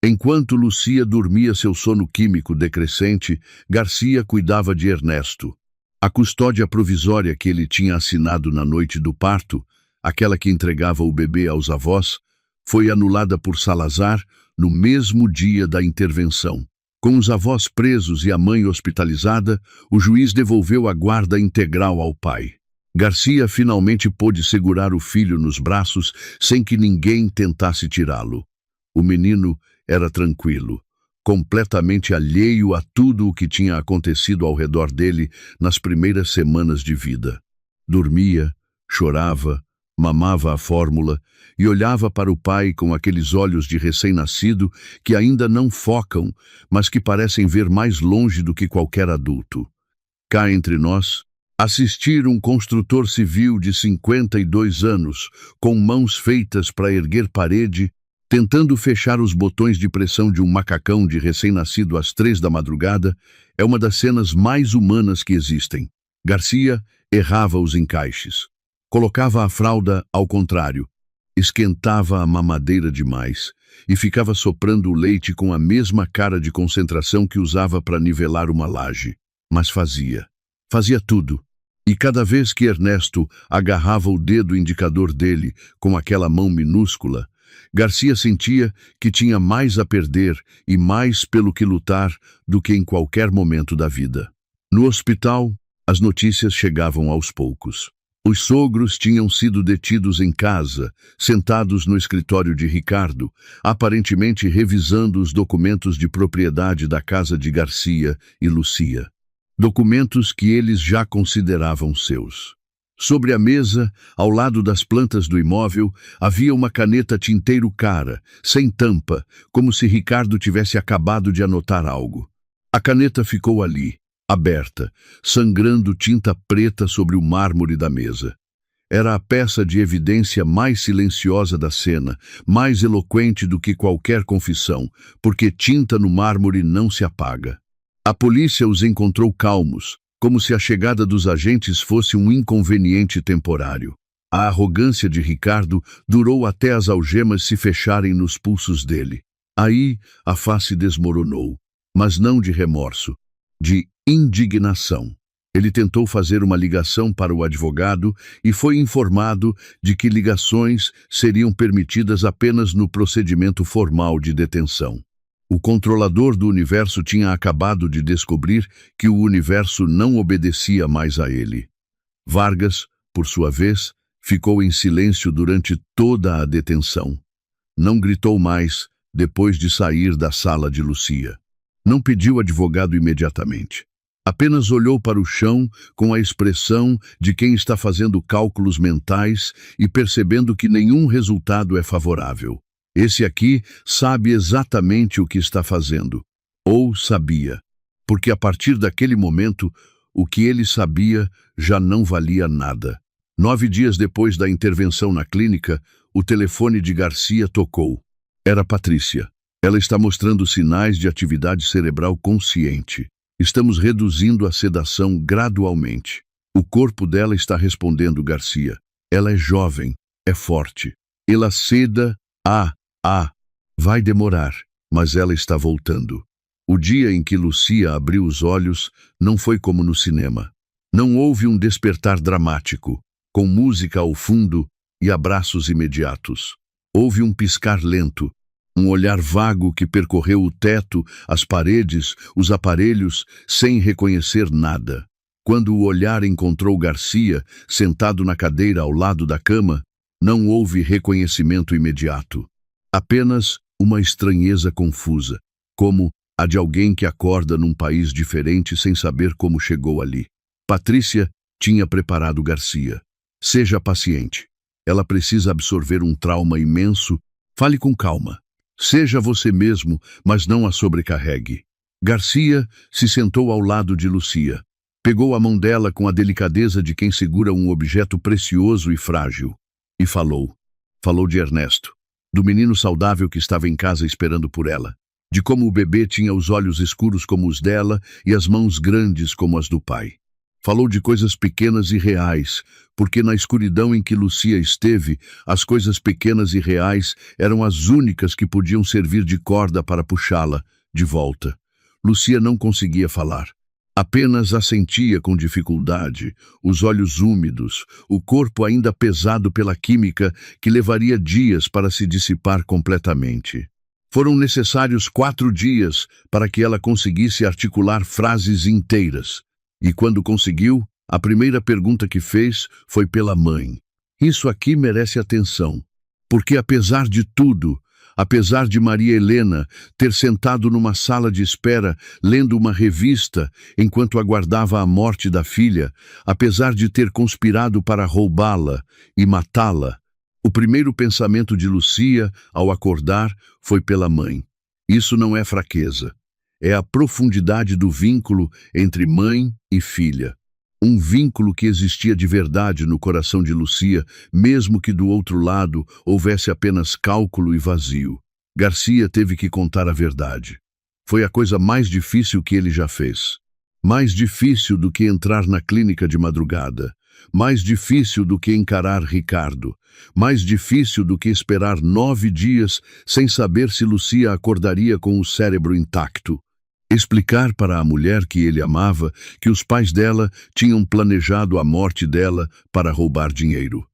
Enquanto Lucia dormia seu sono químico decrescente, Garcia cuidava de Ernesto. A custódia provisória que ele tinha assinado na noite do parto, aquela que entregava o bebê aos avós, foi anulada por Salazar no mesmo dia da intervenção. Com os avós presos e a mãe hospitalizada, o juiz devolveu a guarda integral ao pai. Garcia finalmente pôde segurar o filho nos braços sem que ninguém tentasse tirá-lo. O menino era tranquilo, completamente alheio a tudo o que tinha acontecido ao redor dele nas primeiras semanas de vida. Dormia, chorava, mamava a fórmula e olhava para o pai com aqueles olhos de recém-nascido que ainda não focam, mas que parecem ver mais longe do que qualquer adulto. Cá entre nós, assistir um construtor civil de 52 anos, com mãos feitas para erguer parede, tentando fechar os botões de pressão de um macacão de recém-nascido às 3 da madrugada, é uma das cenas mais humanas que existem. Garcia errava os encaixes. Colocava a fralda ao contrário, esquentava a mamadeira demais e ficava soprando o leite com a mesma cara de concentração que usava para nivelar uma laje. Mas fazia tudo. E cada vez que Ernesto agarrava o dedo indicador dele com aquela mão minúscula, Garcia sentia que tinha mais a perder e mais pelo que lutar do que em qualquer momento da vida. No hospital, as notícias chegavam aos poucos. Os sogros tinham sido detidos em casa, sentados no escritório de Ricardo, aparentemente revisando os documentos de propriedade da casa de Garcia e Lucia. Documentos que eles já consideravam seus. Sobre a mesa, ao lado das plantas do imóvel, havia uma caneta tinteiro cara, sem tampa, como se Ricardo tivesse acabado de anotar algo. A caneta ficou ali, aberta, sangrando tinta preta sobre o mármore da mesa. Era a peça de evidência mais silenciosa da cena, mais eloquente do que qualquer confissão, porque tinta no mármore não se apaga. A polícia os encontrou calmos, como se a chegada dos agentes fosse um inconveniente temporário. A arrogância de Ricardo durou até as algemas se fecharem nos pulsos dele. Aí a face desmoronou, mas não de remorso, de indignação. Ele tentou fazer uma ligação para o advogado e foi informado de que ligações seriam permitidas apenas no procedimento formal de detenção. O controlador do universo tinha acabado de descobrir que o universo não obedecia mais a ele. Vargas, por sua vez, ficou em silêncio durante toda a detenção. Não gritou mais depois de sair da sala de Lucia. Não pediu advogado imediatamente. Apenas olhou para o chão com a expressão de quem está fazendo cálculos mentais e percebendo que nenhum resultado é favorável. Esse aqui sabe exatamente o que está fazendo. Ou sabia. Porque a partir daquele momento, o que ele sabia já não valia nada. 9 dias depois da intervenção na clínica, o telefone de Garcia tocou. Era Patrícia. Ela está mostrando sinais de atividade cerebral consciente. Estamos reduzindo a sedação gradualmente. O corpo dela está respondendo, Garcia. Ela é jovem, é forte. Ela seda, vai demorar, mas ela está voltando. O dia em que Lucia abriu os olhos não foi como no cinema. Não houve um despertar dramático, com música ao fundo e abraços imediatos. Houve um piscar lento, um olhar vago que percorreu o teto, as paredes, os aparelhos, sem reconhecer nada. Quando o olhar encontrou Garcia, sentado na cadeira ao lado da cama, não houve reconhecimento imediato. Apenas uma estranheza confusa, como a de alguém que acorda num país diferente sem saber como chegou ali. Patrícia tinha preparado Garcia. Seja paciente. Ela precisa absorver um trauma imenso. Fale com calma. Seja você mesmo, mas não a sobrecarregue. Garcia se sentou ao lado de Lucia. Pegou a mão dela com a delicadeza de quem segura um objeto precioso e frágil. E falou. Falou de Ernesto. Do menino saudável que estava em casa esperando por ela. De como o bebê tinha os olhos escuros como os dela e as mãos grandes como as do pai. Falou de coisas pequenas e reais, porque na escuridão em que Lucia esteve, as coisas pequenas e reais eram as únicas que podiam servir de corda para puxá-la de volta. Lucia não conseguia falar. Apenas assentia com dificuldade, os olhos úmidos, o corpo ainda pesado pela química que levaria dias para se dissipar completamente. Foram necessários 4 dias para que ela conseguisse articular frases inteiras. E quando conseguiu, a primeira pergunta que fez foi pela mãe. Isso aqui merece atenção, porque apesar de tudo, apesar de Maria Helena ter sentado numa sala de espera lendo uma revista enquanto aguardava a morte da filha, apesar de ter conspirado para roubá-la e matá-la, o primeiro pensamento de Lucia, ao acordar, foi pela mãe. Isso não é fraqueza. É a profundidade do vínculo entre mãe e filha. Um vínculo que existia de verdade no coração de Lucia, mesmo que do outro lado houvesse apenas cálculo e vazio. Garcia teve que contar a verdade. Foi a coisa mais difícil que ele já fez. Mais difícil do que entrar na clínica de madrugada. Mais difícil do que encarar Ricardo. Mais difícil do que esperar 9 dias sem saber se Lucia acordaria com o cérebro intacto. Explicar para a mulher que ele amava que os pais dela tinham planejado a morte dela para roubar dinheiro.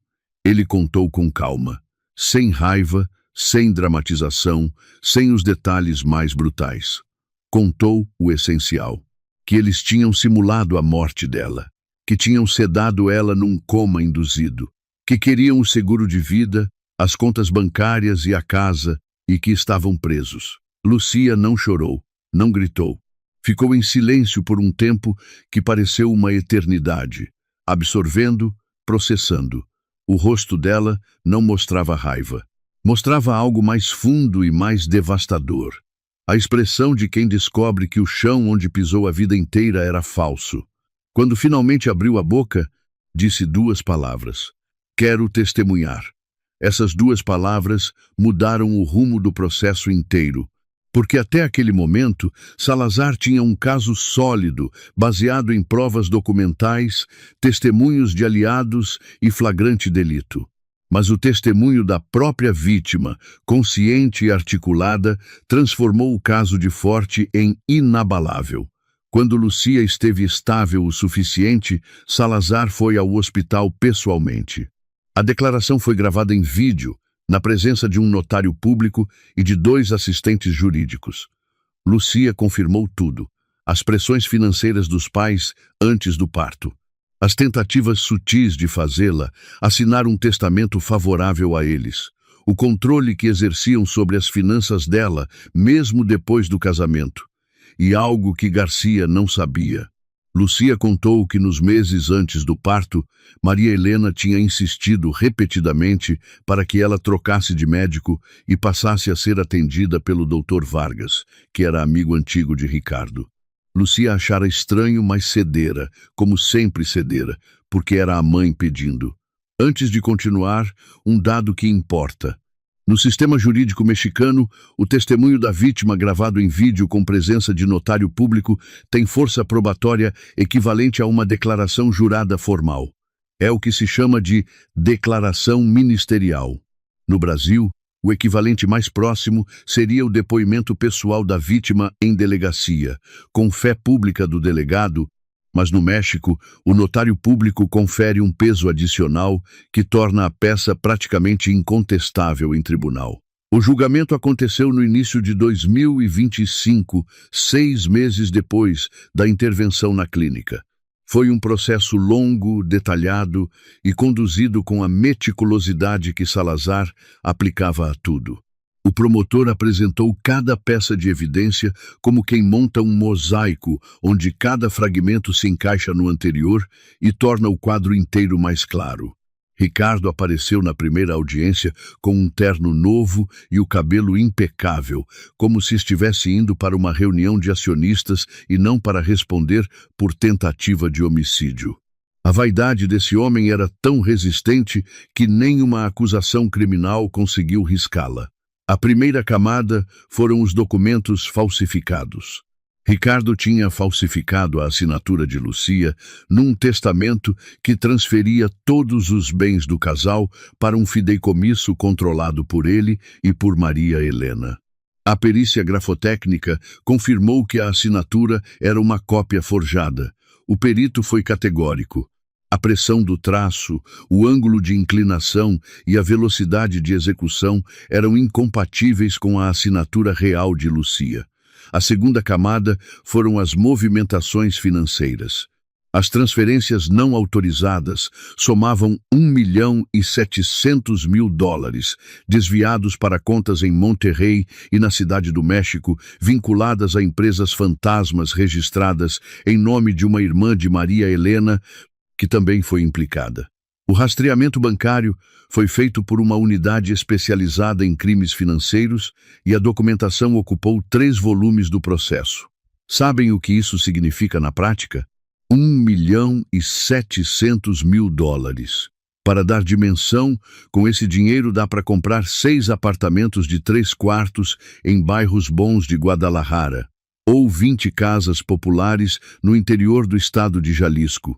Ele contou com calma, sem raiva, sem dramatização, sem os detalhes mais brutais. Contou o essencial, que eles tinham simulado a morte dela, que tinham sedado ela num coma induzido, que queriam o seguro de vida, as contas bancárias e a casa e que estavam presos. Lucia não chorou. Não gritou. Ficou em silêncio por um tempo que pareceu uma eternidade, absorvendo, processando. O rosto dela não mostrava raiva. Mostrava algo mais fundo e mais devastador. A expressão de quem descobre que o chão onde pisou a vida inteira era falso. Quando finalmente abriu a boca, disse 2 palavras. Quero testemunhar. Essas 2 palavras mudaram o rumo do processo inteiro. Porque até aquele momento, Salazar tinha um caso sólido, baseado em provas documentais, testemunhos de aliados e flagrante delito. Mas o testemunho da própria vítima, consciente e articulada, transformou o caso de Forte em inabalável. Quando Lucia esteve estável o suficiente, Salazar foi ao hospital pessoalmente. A declaração foi gravada em vídeo, na presença de um notário público e de 2 assistentes jurídicos. Lucia confirmou tudo. As pressões financeiras dos pais antes do parto. As tentativas sutis de fazê-la assinar um testamento favorável a eles. O controle que exerciam sobre as finanças dela, mesmo depois do casamento. E algo que Garcia não sabia. Lucia contou que nos meses antes do parto, Maria Helena tinha insistido repetidamente para que ela trocasse de médico e passasse a ser atendida pelo Dr. Vargas, que era amigo antigo de Ricardo. Lucia achara estranho, mas cedera, como sempre cedera, porque era a mãe pedindo. Antes de continuar, um dado que importa. No sistema jurídico mexicano, o testemunho da vítima gravado em vídeo com presença de notário público tem força probatória equivalente a uma declaração jurada formal. É o que se chama de declaração ministerial. No Brasil, o equivalente mais próximo seria o depoimento pessoal da vítima em delegacia, com fé pública do delegado, mas no México, o notário público confere um peso adicional que torna a peça praticamente incontestável em tribunal. O julgamento aconteceu no início de 2025, 6 meses depois da intervenção na clínica. Foi um processo longo, detalhado e conduzido com a meticulosidade que Salazar aplicava a tudo. O promotor apresentou cada peça de evidência como quem monta um mosaico, onde cada fragmento se encaixa no anterior e torna o quadro inteiro mais claro. Ricardo apareceu na primeira audiência com um terno novo e o cabelo impecável, como se estivesse indo para uma reunião de acionistas e não para responder por tentativa de homicídio. A vaidade desse homem era tão resistente que nenhuma acusação criminal conseguiu riscá-la. A primeira camada foram os documentos falsificados. Ricardo tinha falsificado a assinatura de Lucia num testamento que transferia todos os bens do casal para um fideicomisso controlado por ele e por Maria Helena. A perícia grafotécnica confirmou que a assinatura era uma cópia forjada. O perito foi categórico. A pressão do traço, o ângulo de inclinação e a velocidade de execução eram incompatíveis com a assinatura real de Lucia. A segunda camada foram as movimentações financeiras. As transferências não autorizadas somavam $1.700.000, desviados para contas em Monterrey e na Cidade do México, vinculadas a empresas fantasmas registradas em nome de uma irmã de Maria Helena, que também foi implicada. O rastreamento bancário foi feito por uma unidade especializada em crimes financeiros e a documentação ocupou 3 volumes do processo. Sabem o que isso significa na prática? $1.700.000. Para dar dimensão, com esse dinheiro dá para comprar 6 apartamentos de 3 quartos em bairros bons de Guadalajara, ou 20 casas populares no interior do estado de Jalisco,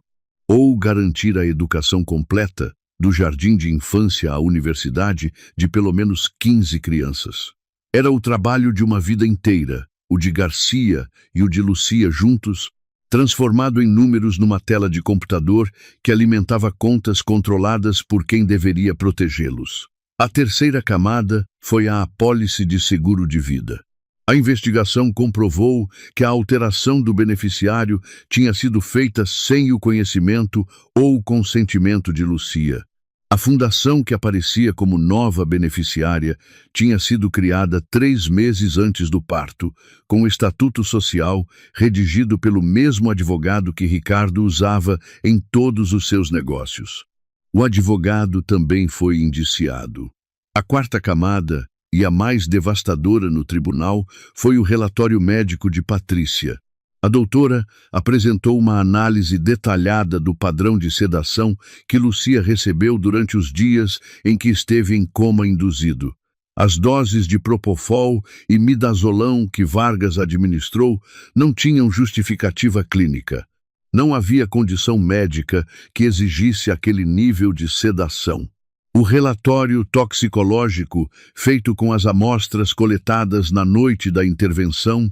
ou garantir a educação completa, do jardim de infância à universidade, de pelo menos 15 crianças. Era o trabalho de uma vida inteira, o de Garcia e o de Lucia juntos, transformado em números numa tela de computador que alimentava contas controladas por quem deveria protegê-los. A terceira camada foi a apólice de seguro de vida. A investigação comprovou que a alteração do beneficiário tinha sido feita sem o conhecimento ou consentimento de Lucia. A fundação que aparecia como nova beneficiária tinha sido criada 3 meses antes do parto, com o estatuto social redigido pelo mesmo advogado que Ricardo usava em todos os seus negócios. O advogado também foi indiciado. A quarta camada, e a mais devastadora no tribunal, foi o relatório médico de Patrícia. A doutora apresentou uma análise detalhada do padrão de sedação que Lucia recebeu durante os dias em que esteve em coma induzido. As doses de propofol e midazolam que Vargas administrou não tinham justificativa clínica. Não havia condição médica que exigisse aquele nível de sedação. O relatório toxicológico, feito com as amostras coletadas na noite da intervenção,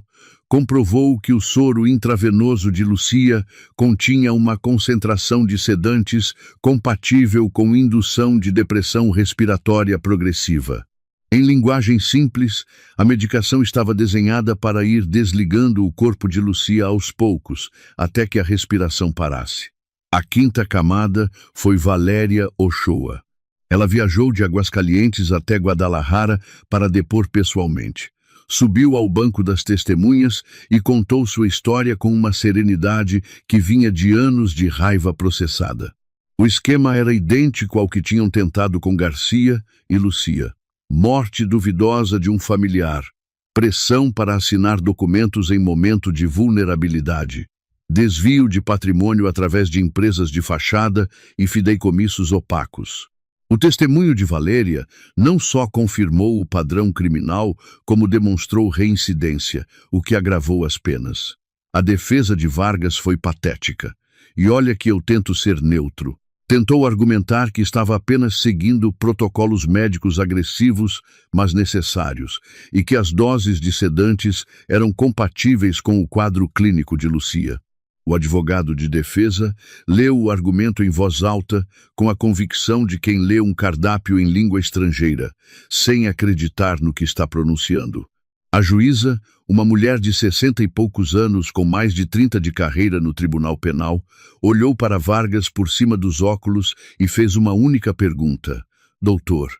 comprovou que o soro intravenoso de Lucia continha uma concentração de sedantes compatível com indução de depressão respiratória progressiva. Em linguagem simples, a medicação estava desenhada para ir desligando o corpo de Lucia aos poucos, até que a respiração parasse. A quinta camada foi Valéria Ochoa. Ela viajou de Aguascalientes até Guadalajara para depor pessoalmente. Subiu ao banco das testemunhas e contou sua história com uma serenidade que vinha de anos de raiva processada. O esquema era idêntico ao que tinham tentado com Garcia e Lucia. Morte duvidosa de um familiar. Pressão para assinar documentos em momento de vulnerabilidade. desvio de patrimônio através de empresas de fachada e fideicomissos opacos. O testemunho de Valéria não só confirmou o padrão criminal, como demonstrou reincidência, o que agravou as penas. A defesa de Vargas foi patética. E olha que eu tento ser neutro. Tentou argumentar que estava apenas seguindo protocolos médicos agressivos, mas necessários, e que as doses de sedantes eram compatíveis com o quadro clínico de Lúcia. O advogado de defesa leu o argumento em voz alta, com a convicção de quem lê um cardápio em língua estrangeira, sem acreditar no que está pronunciando. A juíza, uma mulher de 60 e poucos anos com mais de 30 de carreira no Tribunal Penal, olhou para Vargas por cima dos óculos e fez uma única pergunta. Doutor,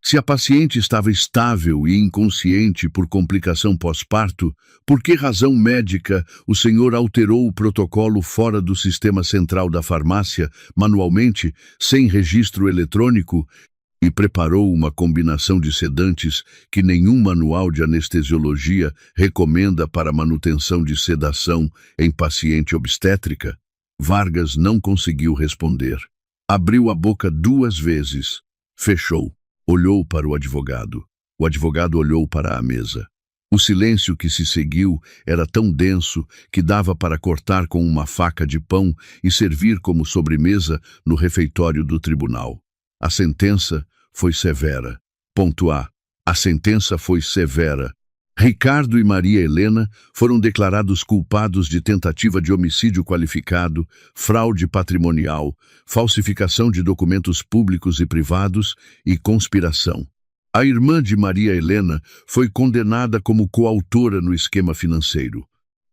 se a paciente estava estável e inconsciente por complicação pós-parto, por que razão médica o senhor alterou o protocolo fora do sistema central da farmácia, manualmente, sem registro eletrônico, e preparou uma combinação de sedantes que nenhum manual de anestesiologia recomenda para manutenção de sedação em paciente obstétrica? Vargas não conseguiu responder. Abriu a boca 2 vezes. Fechou. Olhou para o advogado. O advogado olhou para a mesa. O silêncio que se seguiu era tão denso que dava para cortar com uma faca de pão e servir como sobremesa no refeitório do tribunal. A sentença foi severa. Ponto A. A sentença foi severa. Ricardo e Maria Helena foram declarados culpados de tentativa de homicídio qualificado, fraude patrimonial, falsificação de documentos públicos e privados e conspiração. A irmã de Maria Helena foi condenada como coautora no esquema financeiro.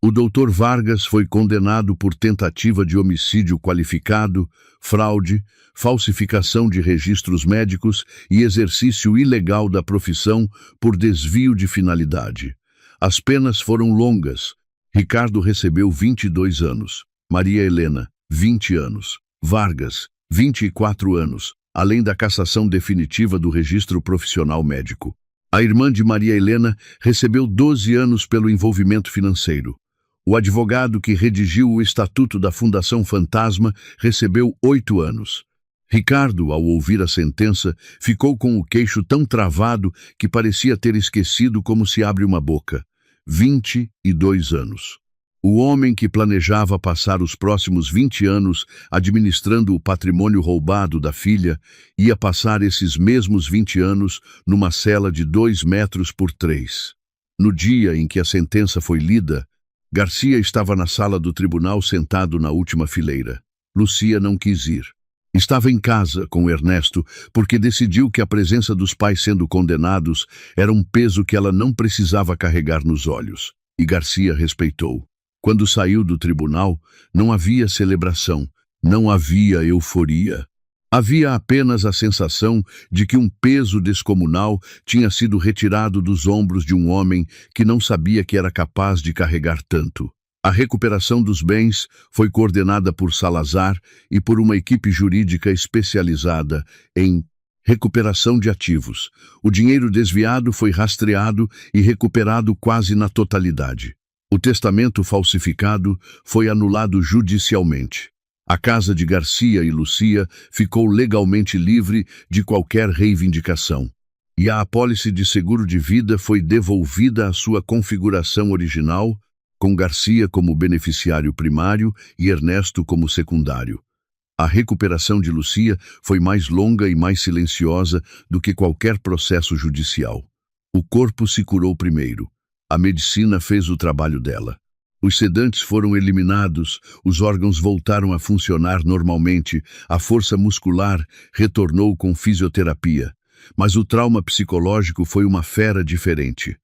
O Dr. Vargas foi condenado por tentativa de homicídio qualificado, fraude, falsificação de registros médicos e exercício ilegal da profissão por desvio de finalidade. As penas foram longas. Ricardo recebeu 22 anos, Maria Helena, 20 anos, Vargas, 24 anos, além da cassação definitiva do registro profissional médico. A irmã de Maria Helena recebeu 12 anos pelo envolvimento financeiro. O advogado que redigiu o Estatuto da Fundação Fantasma recebeu 8 anos. Ricardo, ao ouvir a sentença, ficou com o queixo tão travado que parecia ter esquecido como se abre uma boca. 22 anos. O homem que planejava passar os próximos 20 anos administrando o patrimônio roubado da filha ia passar esses mesmos 20 anos numa cela de 2 metros por 3. No dia em que a sentença foi lida, Garcia estava na sala do tribunal sentado na última fileira. Lúcia não quis ir. Estava em casa com Ernesto porque decidiu que a presença dos pais sendo condenados era um peso que ela não precisava carregar nos olhos. E Garcia respeitou. Quando saiu do tribunal, não havia celebração, não havia euforia. Havia apenas a sensação de que um peso descomunal tinha sido retirado dos ombros de um homem que não sabia que era capaz de carregar tanto. A recuperação dos bens foi coordenada por Salazar e por uma equipe jurídica especializada em recuperação de ativos. O dinheiro desviado foi rastreado e recuperado quase na totalidade. O testamento falsificado foi anulado judicialmente. A casa de Garcia e Lúcia ficou legalmente livre de qualquer reivindicação. E a apólice de seguro de vida foi devolvida à sua configuração original, com Garcia como beneficiário primário e Ernesto como secundário. A recuperação de Lúcia foi mais longa e mais silenciosa do que qualquer processo judicial. O corpo se curou primeiro. A medicina fez o trabalho dela. Os sedantes foram eliminados, os órgãos voltaram a funcionar normalmente, a força muscular retornou com fisioterapia. Mas o trauma psicológico foi uma fera diferente.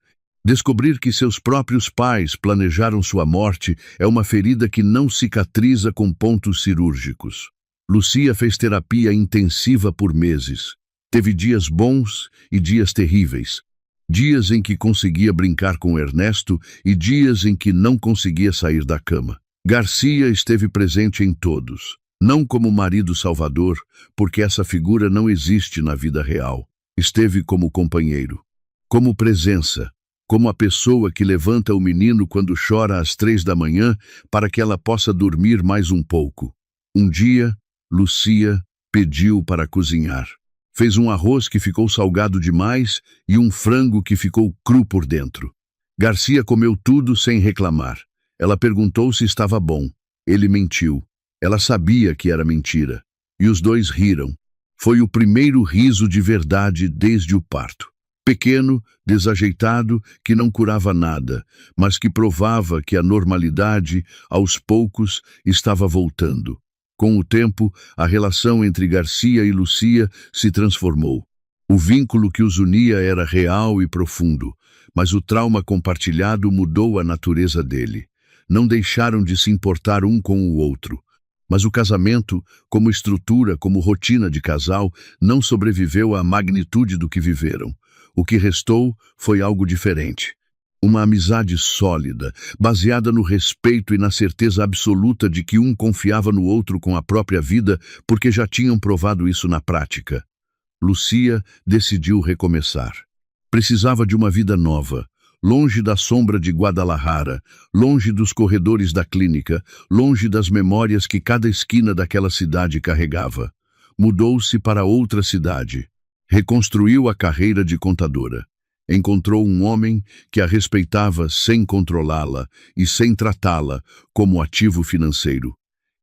Descobrir que seus próprios pais planejaram sua morte é uma ferida que não cicatriza com pontos cirúrgicos. Lúcia fez terapia intensiva por meses. Teve dias bons e dias terríveis. Dias em que conseguia brincar com Ernesto e dias em que não conseguia sair da cama. Garcia esteve presente em todos. Não como marido salvador, porque essa figura não existe na vida real. Esteve como companheiro, como presença, como a pessoa que levanta o menino quando chora às 3 da manhã para que ela possa dormir mais um pouco. Um dia, Lucia pediu para cozinhar. Fez um arroz que ficou salgado demais e um frango que ficou cru por dentro. Garcia comeu tudo sem reclamar. Ela perguntou se estava bom. Ele mentiu. Ela sabia que era mentira. E os dois riram. Foi o primeiro riso de verdade desde o parto. Pequeno, desajeitado, que não curava nada, mas que provava que a normalidade, aos poucos, estava voltando. Com o tempo, a relação entre Garcia e Lucia se transformou. O vínculo que os unia era real e profundo, mas o trauma compartilhado mudou a natureza dele. Não deixaram de se importar um com o outro. Mas o casamento, como estrutura, como rotina de casal, não sobreviveu à magnitude do que viveram. O que restou foi algo diferente. Uma amizade sólida, baseada no respeito e na certeza absoluta de que um confiava no outro com a própria vida, porque já tinham provado isso na prática. Lucia decidiu recomeçar. Precisava de uma vida nova, longe da sombra de Guadalajara, longe dos corredores da clínica, longe das memórias que cada esquina daquela cidade carregava. Mudou-se para outra cidade. Reconstruiu a carreira de contadora. Encontrou um homem que a respeitava sem controlá-la e sem tratá-la como ativo financeiro.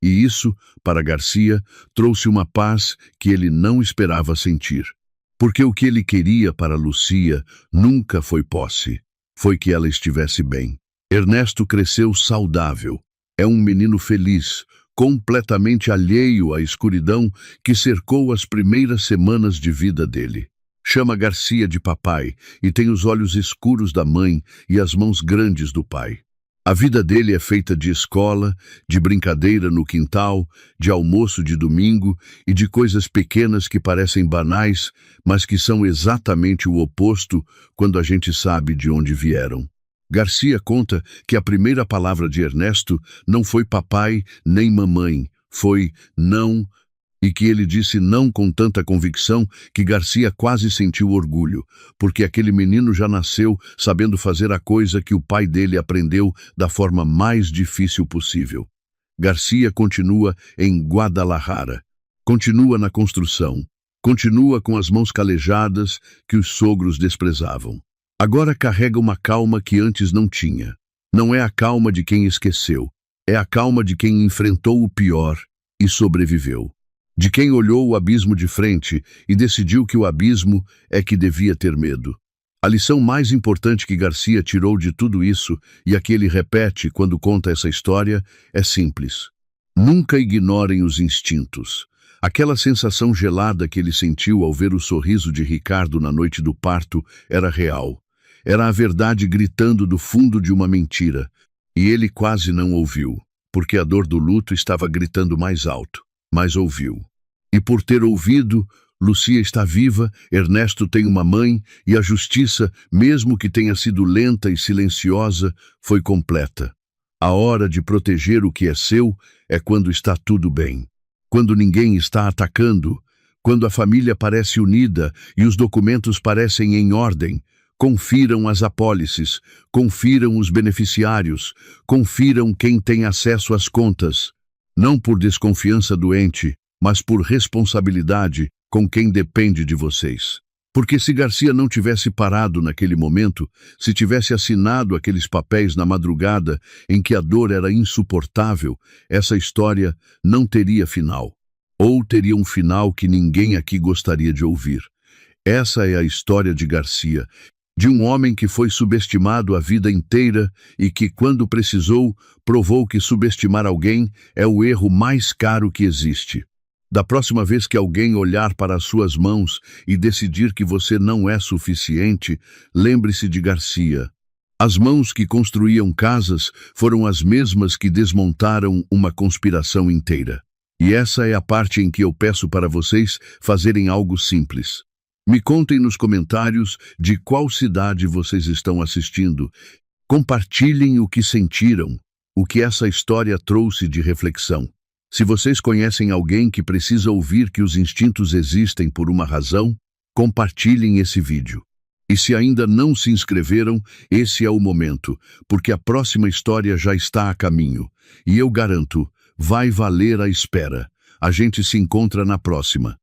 E isso, para Garcia, trouxe uma paz que ele não esperava sentir. Porque o que ele queria para Lucia nunca foi posse. Foi que ela estivesse bem. Ernesto cresceu saudável. É um menino feliz, completamente alheio à escuridão que cercou as primeiras semanas de vida dele. Chama Garcia de papai e tem os olhos escuros da mãe e as mãos grandes do pai. A vida dele é feita de escola, de brincadeira no quintal, de almoço de domingo e de coisas pequenas que parecem banais, mas que são exatamente o oposto quando a gente sabe de onde vieram. Garcia conta que a primeira palavra de Ernesto não foi papai nem mamãe, foi não, e que ele disse não com tanta convicção que Garcia quase sentiu orgulho, porque aquele menino já nasceu sabendo fazer a coisa que o pai dele aprendeu da forma mais difícil possível. Garcia continua em Guadalajara, continua na construção, continua com as mãos calejadas que os sogros desprezavam. Agora carrega uma calma que antes não tinha. Não é a calma de quem esqueceu, é a calma de quem enfrentou o pior e sobreviveu. De quem olhou o abismo de frente e decidiu que o abismo é que devia ter medo. A lição mais importante que Garcia tirou de tudo isso, e a que ele repete quando conta essa história, é simples. Nunca ignorem os instintos. Aquela sensação gelada que ele sentiu ao ver o sorriso de Ricardo na noite do parto era real. Era a verdade gritando do fundo de uma mentira. E ele quase não ouviu, porque a dor do luto estava gritando mais alto. Mas ouviu. E por ter ouvido, Lucia está viva, Ernesto tem uma mãe e a justiça, mesmo que tenha sido lenta e silenciosa, foi completa. A hora de proteger o que é seu é quando está tudo bem. Quando ninguém está atacando, quando a família parece unida e os documentos parecem em ordem. Confiram as apólices, confiram os beneficiários, confiram quem tem acesso às contas. Não por desconfiança doente, mas por responsabilidade com quem depende de vocês. Porque se Garcia não tivesse parado naquele momento, se tivesse assinado aqueles papéis na madrugada em que a dor era insuportável, essa história não teria final. Ou teria um final que ninguém aqui gostaria de ouvir. Essa é a história de Garcia, de um homem que foi subestimado a vida inteira e que, quando precisou, provou que subestimar alguém é o erro mais caro que existe. Da próxima vez que alguém olhar para as suas mãos e decidir que você não é suficiente, lembre-se de Garcia. As mãos que construíam casas foram as mesmas que desmontaram uma conspiração inteira. E essa é a parte em que eu peço para vocês fazerem algo simples. Me contem nos comentários de qual cidade vocês estão assistindo. Compartilhem o que sentiram, o que essa história trouxe de reflexão. Se vocês conhecem alguém que precisa ouvir que os instintos existem por uma razão, compartilhem esse vídeo. E se ainda não se inscreveram, esse é o momento, porque a próxima história já está a caminho. E eu garanto, vai valer a espera. A gente se encontra na próxima.